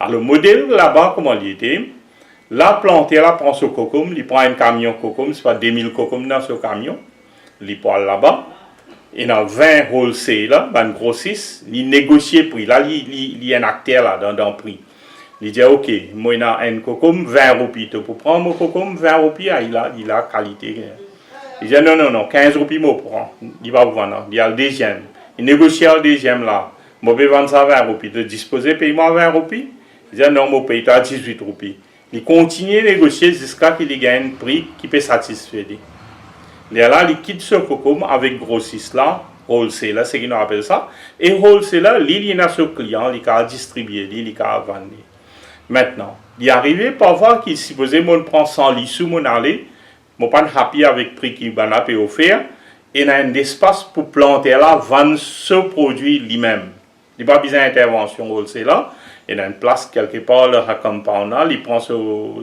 Alors, le modèle là-bas, comment il était? La plante, elle prend ce cocum, il prend un camion cocum, c'est pas 2000 cocum dans ce camion, il prend là-bas. Il y a 20 wholesale, un grossiste, il négocie le prix. Là, il y a un acteur là, dans le prix. Il dit, ok, moi, il y a un cocum, 20 roupies. Pour prendre mon cocum, 20 roupies, il a qualité. Il dit, non, 15 roupies, moi, prends. Il va vous vendre. Il y a le deuxième. Il négocie le deuxième là. Moi, je vais vendre ça à 20 roupies. De disposer, paye-moi 20 roupies. Il dit, non, moi, paye-toi 18 roupies. Il continue à négocier jusqu'à qu'il gagne un prix qui peut satisfaire. Et là, il quitte ce cocum avec grossiste là, wholesale, c'est ce qu'on appelle ça. Et wholesale, il y a ce client, il a distribué, il a vendu. Maintenant, il est arrivé parfois qu'il supposait qu'on prend 100 livres sous mon allée, je ne suis pas happy avec le prix qu'il a offert, et il y a un espace pour planter là, vendre ce produit lui-même. Il n'y a pas besoin d'intervention wholesale là. Il y a une place quelque part, le compound là, il prend ce,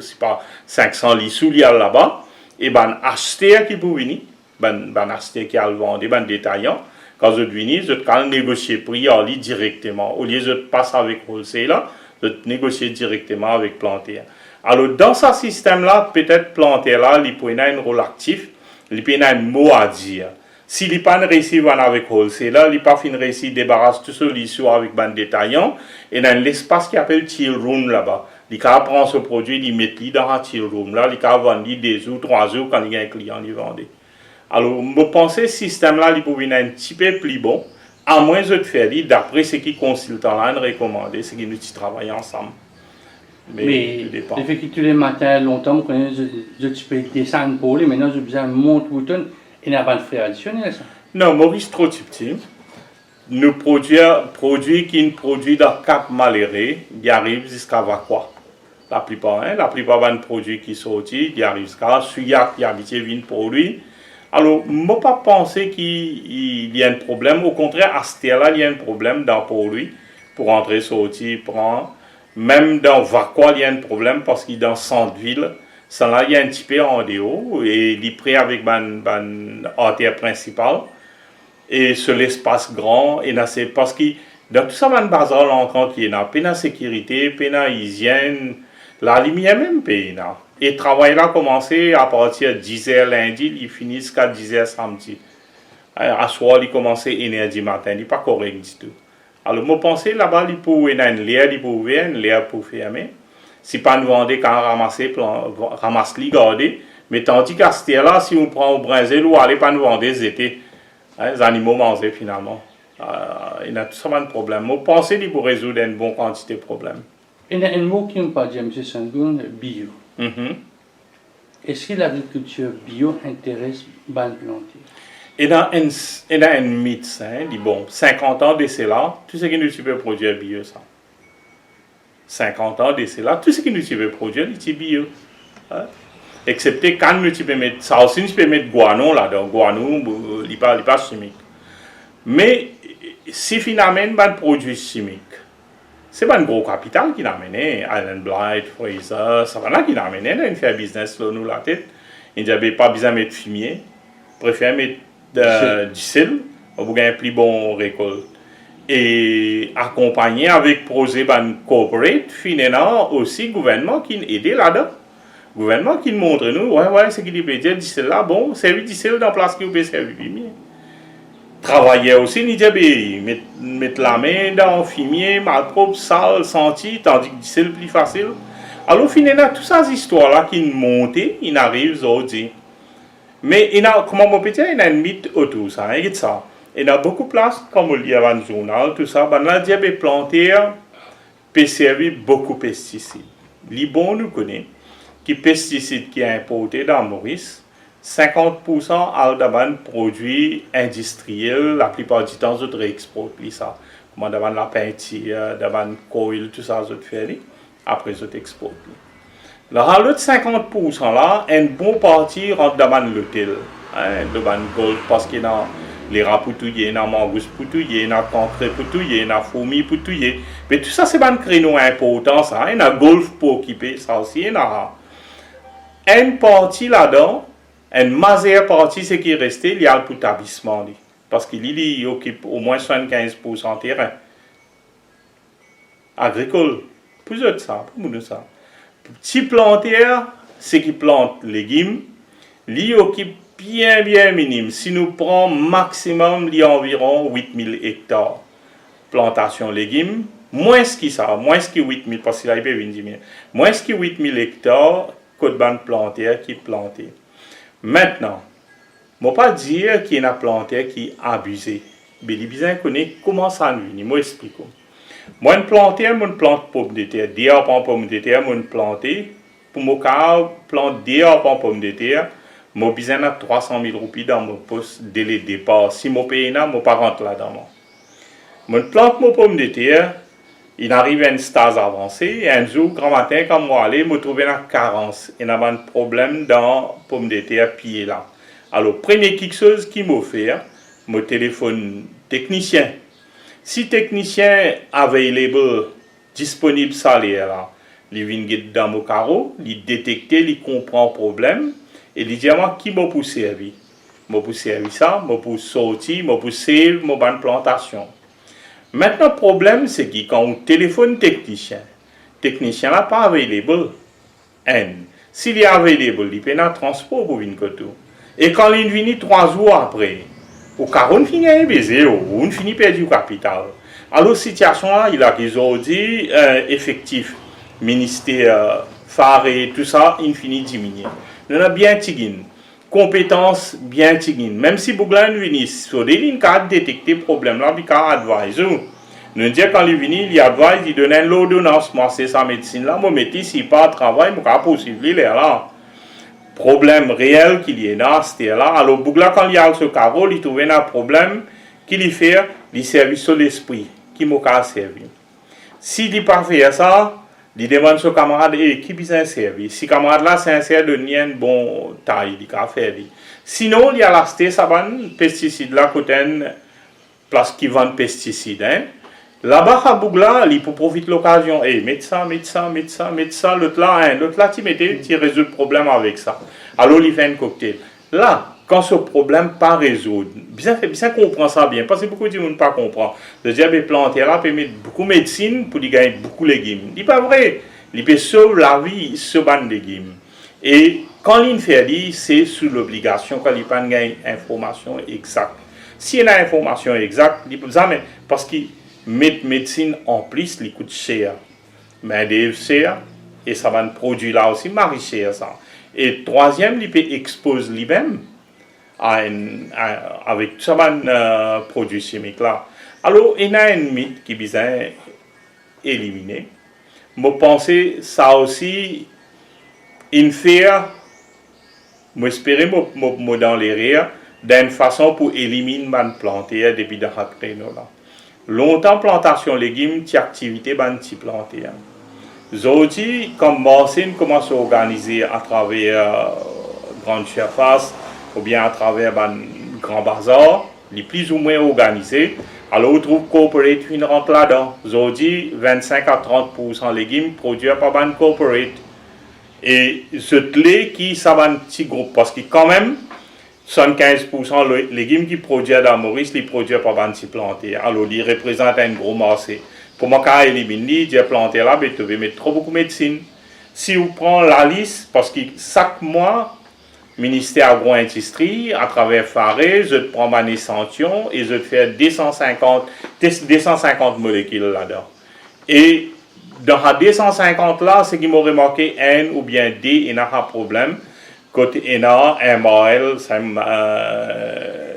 c'est pas 500 livres sous là-bas. Et ben acheteur qui peut venir, ben acheteur qui a le vendre, ben détaillant, quand vous venez, vous allez négocier le prix en ligne directement. Au lieu de passer avec wholesale, vous allez négocier directement avec planter. Alors dans ce système-là, peut-être planter là, il peut y avoir un rôle actif, il peut y avoir un mot à dire. S'il n'est pas réussi avec wholesale, il n'est pas réussi à débarrasser tout ce l'issue avec ben détaillant, et dans l'espace qui appelle till room là-bas. Il prend ce produit, il met dans un till room là, il vend 2 jours, 3 jours quand il y a un client, il vend. Alors, je pense que ce système-là, il peut être un petit peu plus bon, à moins de faire, d'après ce que les consultants là recommandent, c'est qu'ils nous travaillent ensemble. Mais le fait que tous les matins, longtemps, je peux descendre pour lui, maintenant je besoin de monter bouton, et n'a pas de frais additionnels, ça. Non, Maurice, trop petit. Nous produits qui produit dans Cap Maléré, il arrive jusqu'à Vacois. La plupart des produits qui sortent, ils arrivent jusqu'à Suyac qui habite une produit. Alors, je ne pas penser qu'il y a un problème. Au contraire, à ce là il y a un problème dans produit pour entrer, sortir, prendre. Même dans Vacois, il y a un problème parce qu'il est dans centre-ville. Ça là, il y a un petit peu en dehors et il est prêt avec une artère principale. Et sur l'espace grand, et c'est parce que dans tout ça, il y a un bazar l'entrant qui est là, il y a sécurité, il y a hygiène, la lumière même, il y a. Et le travail là a commencé à partir de 10h lundi, il finit jusqu'à 10h samedi. À soir, il commence à 1h du matin, il n'est pas correct du tout. Alors, je pensais là-bas, il peut y avoir une l'air, il peut ouvrir, une l'air pour fermer. Si pas nous vendre, quand ramasse les garder. Mais tandis qu'à ce là, si on prend au brinzel ou aller pas nous vendre des étés, les animaux mangent finalement. Il y a tout ça de problème. Je pense qu'il pour résoudre une bonne quantité de problèmes. Il y a un mot qui me parle, M. Sangoun, bio. Est-ce que l'agriculture bio intéresse les plantiers? Il y a un médecin qui dit, bon, 50 ans de cela, tout ce qui nous peut produire bio, ça. 50 ans de cela, tout ce qui nous peut produire, c'est bio. Hein? Excepté quand nous peux mettre, ça aussi nous peut mettre guano là-dedans, guano, il n'est pas chimique. Mais si finalement, un produit chimique, c'est un gros capital qui l'a amené, Island Blight, Fraser, ça va là qui l'a amené, là, il fait un business là, nous la tête. Il n'avait pas besoin de mettre fumier, préfère mettre du sel, pour gagner plus bon récolte. Et accompagné avec projet corporate, finalement aussi gouvernement qui aide là-dedans. gouvernement qui nous montre nous, ouais, c'est qu'il peut dire, d'ici là, bon, servir d'ici dans la place qui peut servir fumier. Travailler aussi, ni dire, mettre la main dans le fumier, mal propre, sale, senti, tandis que d'ici le plus facile. Alors, finalement, toutes ces histoires-là qui nous montent, ils arrivent aujourd'hui. Mais comment on peut dire, il y a une mythe autour de ça, il y a beaucoup de place, comme on lit avant le journal, tout ça, la diabète plantaire peut servir beaucoup de pesticides. Les bons nous connaissent, qui pesticides qui sont importés dans Maurice, 50% à des produits industriels, la plupart du temps, ils réexportent ça. Comme dans la peinture, dans le coil, tout ça, ils font, après ils exportent. Alors, l'autre 50% là, une bonne partie rentre dans l'hôtel, dans le gold, parce qu'il y a les rats poutouillés, les mangousses poutouillés, les cancrets poutouillés, les fourmis poutouillées. Mais tout ça, c'est un créneau important, ça. Il y a golf pour occuper, ça aussi, il y a une partie là-dedans, une majeure partie, c'est qui est resté, il y a le établissement. Parce qu'il occupe au moins 75% de terrain agricole. Pour eux, ça, pour nous, ça. Petit plantaire, c'est qui plante légumes, il occupe bien minime. Si nous prenons maximum, il y a environ 8000 hectares plantation légumes, moins que 8000, parce qu'il y a 10 000, moins que 8000 hectares, côte bande plantaire qui est planté. Maintenant, je ne vais pas dire qu'il y a un plantaire qui est abusé, mais les besoins connaissent comment ça nous vient. Je vais expliquer. Moi, je plante pomme de terre, des arbres en pomme de terre, je plante. Pour mon cas, plante des arbres en pomme de terre, je vais besoin de 300 000 roupies dans mon poste dès le départ. Si je paye, je ne vais pas rentrer là-dedans. Je plante mon pomme de terre, il arrive à une stage avancée, et un jour, grand matin, quand je allais, je me trouvais dans la carence. Il y a un problème dans la pomme de terre pied là. Alors, première quelque chose qui m'a fait, mon téléphone technicien. Si technicien available, disponible salaire là, il vient dans mon carreau, il détecte, il comprend le problème, et il dit à moi qui m'a pour servir. M'a pour servir ça, m'a pour sortir, m'a pour save, m'a bonne plantation. Maintenant, le problème, c'est que quand on téléphone technicien n'a pas available. S'il est available, il peut un transport pour venir côté. Et quand il vient 3 jours après, au cas où on finit à baiser, on finit perdu le capital. Alors, situation là, il a aujourd'hui effectif, ministère, phare et tout ça, il finit diminuer. On a bien tigin, compétences bien tigin. Même si Bouglan vient sur des lignes, il a détecté le problème là, il a advisé. Nous disons quand il vient, il advise, il donne l'ordonnance, moi c'est sa médecine là, moi mettez si pas travail, moi pas possible, il est là. Problème réel qu'il y a là, c'était là. Alors, Bougla, quand il y a ce carreau, il trouve un problème qu'il fait, il servait sur l'esprit, qui m'a servi. S'il dit pas faire ça, il demande à son camarade, qui besoin servir. Si le camarade là, sincère, de nier une bonne taille, il a fait. Sinon, il y a l'acheté, ça va, pesticide là, côté une place qui vend pesticides. Là-bas, à Bougla, il peut profiter de l'occasion. Mettez ça, l'autre là, tu résous le problème avec ça. Alors, il fait un cocktail. Là, quand ce problème pas résoudre, bien comprendre ça bien, parce que beaucoup de gens ne pas comprendre. Le diabète plantaire là peut mettre beaucoup de médecine pour gagner beaucoup de légumes. Ce n'est pas vrai. Il peut sauver la vie sur les légumes. Et quand il fait c'est sous l'obligation, quand il pas gagner information exacte. S'il y a une information exacte, il peut jamais, parce que mettre médecine en plus, il coûte cher. Mais il cher, et ça va un produit là aussi, marie cher ça. Et troisième, il peut exposer lui-même avec tout ça, produit chimique là. Alors, il y a un mythe qui vient éliminer. Je pense que ça aussi, il fait, j'espère que dans les rires, d'une façon pour éliminer les plantes depuis dans le créneau là. Longtemps, plantation légumes, c'est activité banti planté. Aujourd'hui, comme Marcine commence à organiser à travers grande surface ou bien à travers grand bazar, les plus ou moins organisés, alors on trouve corporate qui rentre là-dedans. Aujourd'hui, 25 à 30% légumes produits par ban corporate. Et ce lait qui ça va un petit groupe parce que quand même 75% de légumes qui produisent dans Maurice, les produits par banti planté. Alors, ils représentent un gros marché. Pour moi, quand éliminer, j'ai planté là, mais tu veux mettre trop beaucoup de médecine. si vous prenez la liste, parce que chaque mois, le ministère agro-industrie, à travers FARE, je prends mon échantillon et je fais 250 molécules là-dedans. Et dans les 250 là, ce qui m'a remarqué, N ou bien D, il y a un problème. Côté NA, MAL,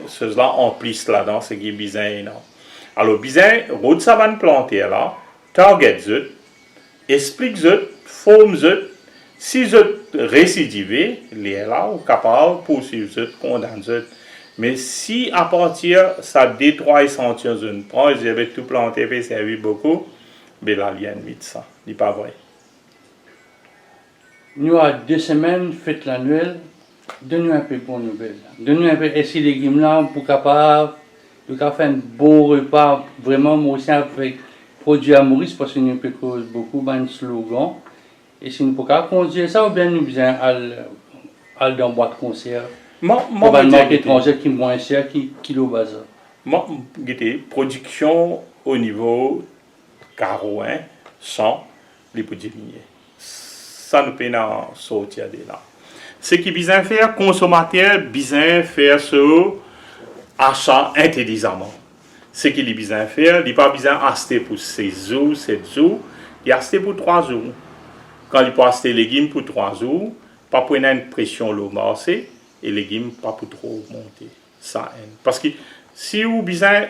ceux-là en plus là-dedans, c'est qui est bizarre. Alors, bizarre, route ça va planter là, target zut, explique zut, forme zut, si zut récidivé, les là, ou capable poursuivre zut, condamne zut. Mais si à partir ça détruit échantillons zut, prend, j'avais tout planté, puis servi beaucoup, ben là, il y a une vite ça, c'est pas vrai. Nous, à 2 semaines, fête l'annuel, donne-nous un peu pour nouvelles. Donne-nous un peu, est-ce que les légumes là, pour capable de faire un bon repas, vraiment, moi aussi, avec produits à Maurice, parce que nous peut cause beaucoup de slogans. Et si nous pouvons conduire ça, ou bien nous besoin aller dans boîte de conserve. Pour une marque étrangère qui est moins chère, qui le bazar. Moi, production au niveau carreau, 100, les produits miniers. Ça nous peut sortir de là. Ce qui est bien faire, consommateur, bien faire ce achat intelligemment. Ce qui est bien faire, il n'est pas bien acheter pour 6 jours, 7 jours, il acheter pour 3 jours. Quand il peut acheter les légumes pour 3 jours, pas pour une pression au marché, et les légumes pas pour trop monter. Ça aide. Parce que si vous besoin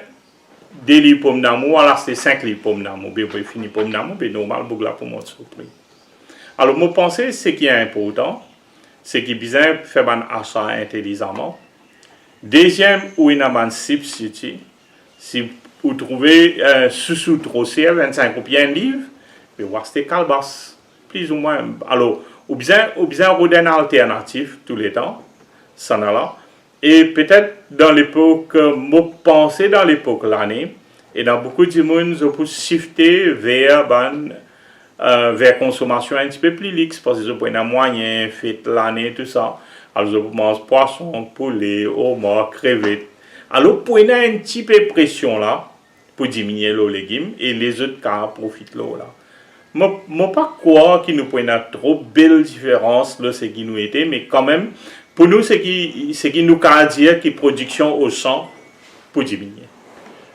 2 livres pommes d'amour, alors c'est 5 livres pommes d'amour, vous pouvez finir pommes d'amour, c'est normal, vous pour monter sur le prix. Alors, moi, je pense que ce qui est important, c'est qu'il besoin de faire un achat intelligemment. Deuxième, où il y a un substitut. Si vous trouvez un sous trop cher, 25 ou bien un livre, vous achetez calebasse, plus ou moins. Alors, ou bien une alternative tous les temps, ça n'a là. Et peut-être dans l'époque, moi, pensez dans l'époque l'année, et dans beaucoup de monde, je peux shifter vers consommation un petit peu plus luxe, parce que je peux un moyen, fête l'année, tout ça. Alors, je mange poisson, poulet, homard, crevettes. Alors, pour une petit peu de pression là, pour diminuer les légumes, et les autres cas profitent là. Moi, pas croire qu'il nous prenne une trop belle différence, là, ce qui nous était, mais quand même, pour nous, c'est qui nous a dire que production au champ pour diminuer.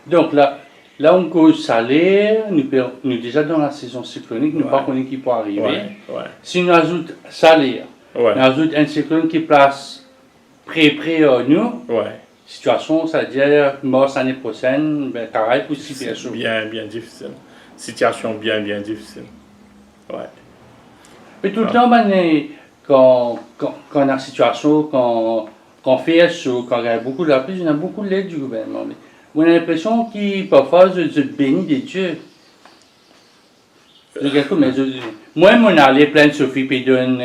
Donc là on cause salaire, nous déjà dans la saison cyclonique, nous ne pas connaître qui peut arriver. Ouais. Si nous ajoutons salaire, nous ajoutons un cyclone qui place près nous, situation, c'est-à-dire mars l'année prochaine, ben, pareil pour 6 personnes. Bien difficile. Situation bien difficile. Ouais. Mais tout le temps, quand on a une situation, quand fait chaud, quand il y a beaucoup de la pluie, il y a beaucoup de l'aide du gouvernement. Mais on a l'impression qu'il parfois se bénit des dieux. Moi, mon allée plein de Sophie, puis donne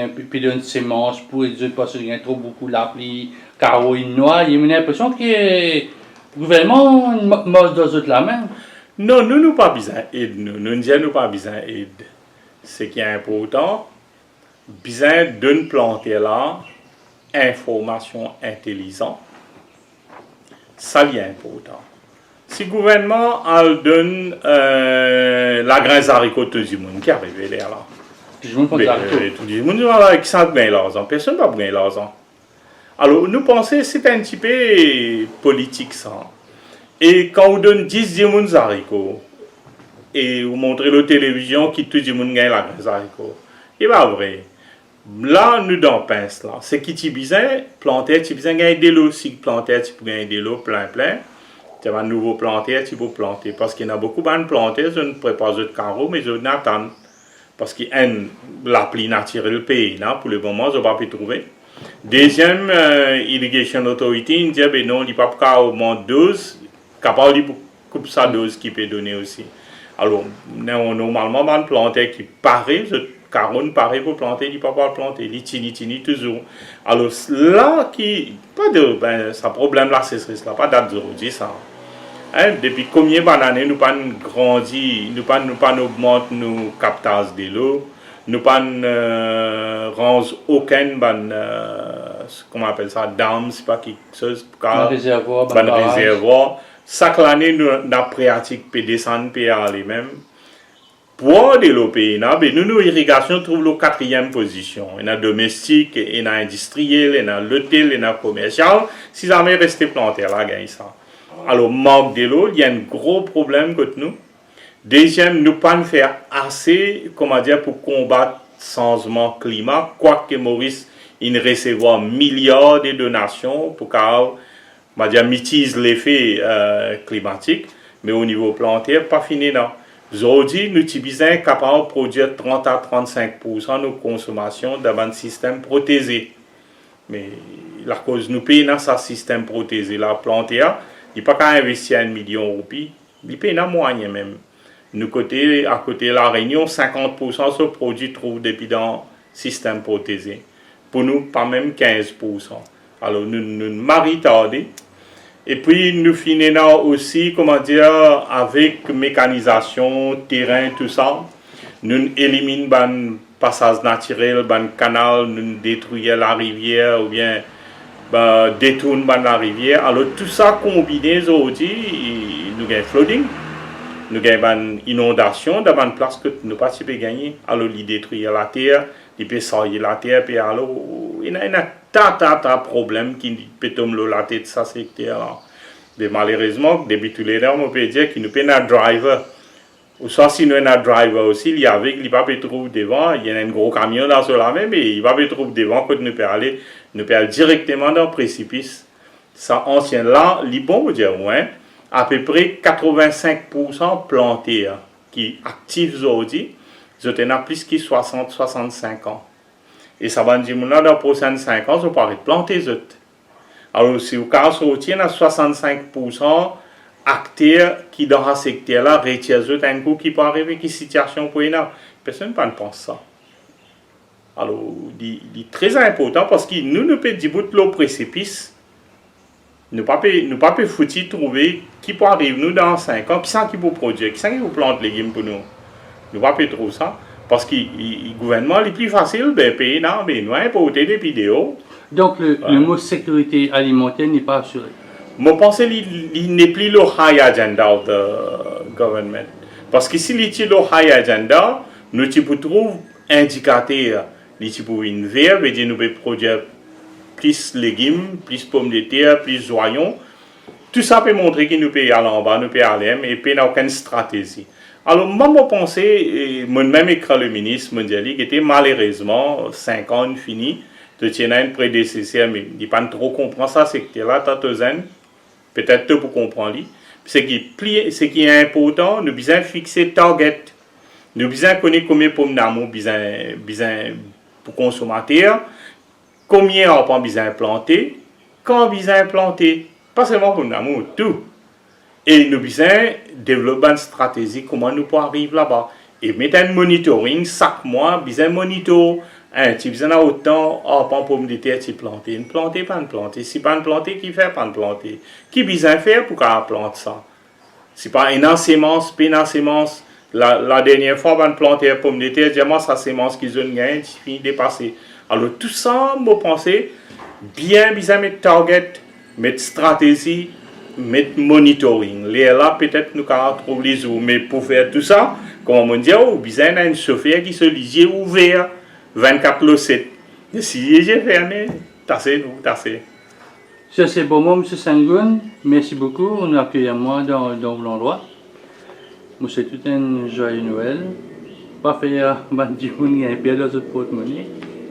semences pour les autres parce qu'il y a trop beaucoup de la pluie, carreau noir. Il y a l'impression que le gouvernement mange dans la main. Non, nous n'avons pas besoin d'aide. Nous n'avons pas besoin d'aide. Ce qui est important, besoin d'une plante là, information intelligente. Ça, c'est important. Si le gouvernement donne la graine haricot tout le monde qui est arrivé là. Tout le monde prend haricot. Tout le monde qui s'en gagne l'argent. Personne ne va gagner l'argent. Alors, nous pensons que c'est un petit peu politique ça. Et quand on donne 10 personnes haricots, et vous montrez la télévision qui tout le monde gagne la graine haricot, c'est pas vrai. Là, nous dans pince là, c'est qui tu besoin planter, tu besoin gagner de l'eau, si planter, tu peux gagner de l'eau plein. Tu as un nouveau planter, tu peux planter. Parce qu'il y a beaucoup de planter, je ne prépare pas de carreau, mais je n'attends. Parce qu'il y a la pluie naturelle le pays, là, pour le moment, je ne vais pas trouver. Deuxième, Irrigation Authority, il dit, ben non, il n'y a pas au moins 12, capable de couper sa dose qui peut donner aussi. Alors, normalement, un planter qui paraît, Caron paraît pour planter, il ne peut pas planter, il tini toujours. Alors là, ça problème là, c'est ça, pas date d'aujourd'hui ça. Hein, depuis combien d'années nous pas grandi, nous pas augmente nos captages de l'eau, nous pas range aucun comment on appelle ça, dame, c'est pas quelque chose, un réservoir, réservoir. Chaque année, nous avons pratique peut descendre, peut aller même. Pour de l'eau pays, nous, irrigation, trouve la 4e position. Il y a domestique, il y a industriel, il y a l'hôtel, il y a commercial. Si jamais resté planté là, gagne ça. Alors, manque de l'eau, il y a un gros problème que nous. Deuxième, nous ne pouvons pas faire assez, comment dire, pour combattre le changement climat, quoique Maurice, il recevoir milliards de donations pour mitiger l'effet climatique, mais au niveau plantaire, pas fini non. Aujourd'hui, nous sommes capables de produire 30 à 35% de nos consommations dans un système protégé. Mais la cause nous payons dans ce système protégé, la plantaire, il n'y a pas qu'à investir 1 million de roupies, il paye dans moyen même. Nous, à côté de la Réunion, 50% de ce produit trouve depuis dans le système protégé. Pour nous, pas même 15%. Alors, nous maritardés. Et puis, nous finissons aussi, comment dire, avec mécanisation, terrain, tout ça. Nous éliminons le passage naturel, le canal, nous détruisons la rivière ou bien détournons la rivière. Alors, tout ça combiné aujourd'hui, nous avons flooding. Nous avons une inondation dans une place que nous ne pouvons pas gagner. Alors, il détruit la terre, il peut sailler la terre, puis alors, il y a un tas de problèmes qui peuvent tomber la tête de ce secteur-là. Mais malheureusement, depuis tous les normes, on peut dire qu'il nous peut un driver. Ou soit si nous avons un driver aussi, il y a avec, il va pas trouver devant, il y a un gros camion dans cela même, mais il va pas trouver devant que nous peut aller directement dans le précipice. Ça ancien là, il bon, vous dire, ouais. À peu près 85% plantés qui actifs aujourd'hui, ils ont plus de 60-65 ans. Et ça va dire, dans les prochains 5 ans, ils vont arrêter de planter. Alors, si vous avez 65% acteurs qui, dans ce secteur-là, retirent un coup qui peut arriver, qui situation pour une personne ne pense ça. Alors, c'est très important parce que nous ne pouvons pas dire le précipice. Nous ne pouvons pas foutre trouver qui peut arriver nous dans 5 ans, qui peut produire, qui peut planter les légumes pour nous. Nous ne pouvons pas trouver ça. Parce que le gouvernement est plus facile de payer dans les noix pour des vidéos. Donc le mot sécurité alimentaire n'est pas assuré. Je pense qu'il n'est plus le high agenda du gouvernement. Parce que si il est le high agenda, nous trouvons indicateurs. Nous pouvons une verre, nous pouvons produire plus de légumes, plus de pommes de terre, plus de oignons. Tout ça peut montrer que nous pouvons aller en bas, nous pouvons aller, mais il n'y a aucune stratégie. Alors, moi, je pensais, moi-même écrit le ministre mondial, qui était malheureusement 5 ans fini, de tenir un prédécesseur, mais il n'a pas trop compris ça, c'est que là, peut-être pour comprendre. Ce qui est important, nous devons fixer target. Nous devons connaître combien de pommes d'amour pour consommateurs, combien on peut planter, quand on besoin planter, pas seulement pour d'amour, tout. Et nous devons développer une stratégie comment nous pouvons arriver là-bas. Et mettre un monitoring chaque mois, besoin monitor. Tu besoin autant, pas pomme de terre, tu plantes. Une planter, pas une planter. Si pas une planter, qui fait pas une planter. Qui besoin faire pour qu'on plante ça? Si pas une sémence, pas une sémence. La dernière fois, on plantait pomme de terre, j'ai ça sémence qui zone gain, il finit de passer. Alors tout ça, je pense, bien mettre target, mettre stratégie, mettre monitoring. Là, peut-être nous allons trouver les eaux, mais pour faire tout ça, comme on dit, on a besoin d'un chauffeur qui se lit ouvert 24/7. Si j'ai fermé, tassez. Ça c'est pour moi, M. Sangoun. Merci beaucoup. On a accueilli moi dans l'endroit. Moi, c'est tout un joyeux Noël. Pas faire un bien dans votre porte-monnaie.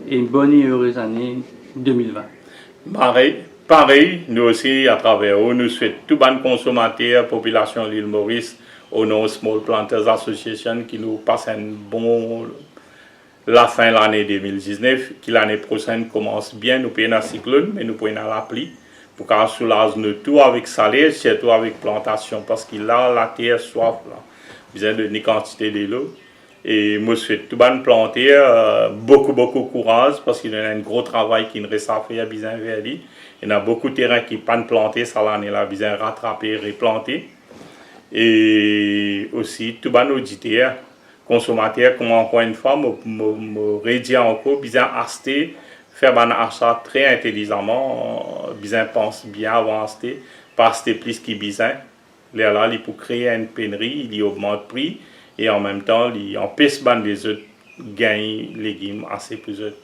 Et une bonne et heureuse année 2020. Pareil, nous aussi, à travers eux, nous souhaitons tout bon consommateur, population de l'île Maurice, au nom Small Planters Association, qui nous passe la fin de l'année 2019, qui l'année prochaine commence bien, nous payons un cyclone, mais nous payons la pluie, pour qu'on soulage nous tout avec salaire, surtout avec plantation, parce qu'il a la terre soif, là, besoin d'une quantité de l'eau. Et moi, je souhaite tout bon planter, beaucoup courage, parce qu'il y a un gros travail qui nous reste à faire, besoin de faire. Il y a beaucoup de terrain qui ne pas planter, ça l'année-là, besoin de rattraper, replanter. Et aussi, tout bon auditeur, consommateur, comme encore une fois, me redire encore, besoin d'acheter, faire un achat très intelligemment, besoin pense bien avant d'acheter, pas acheter plus qu'il besoin. Là, il peut créer une pénurie, il augmente le prix. et en même temps, il empêche les autres gagner légumes assez plus autres.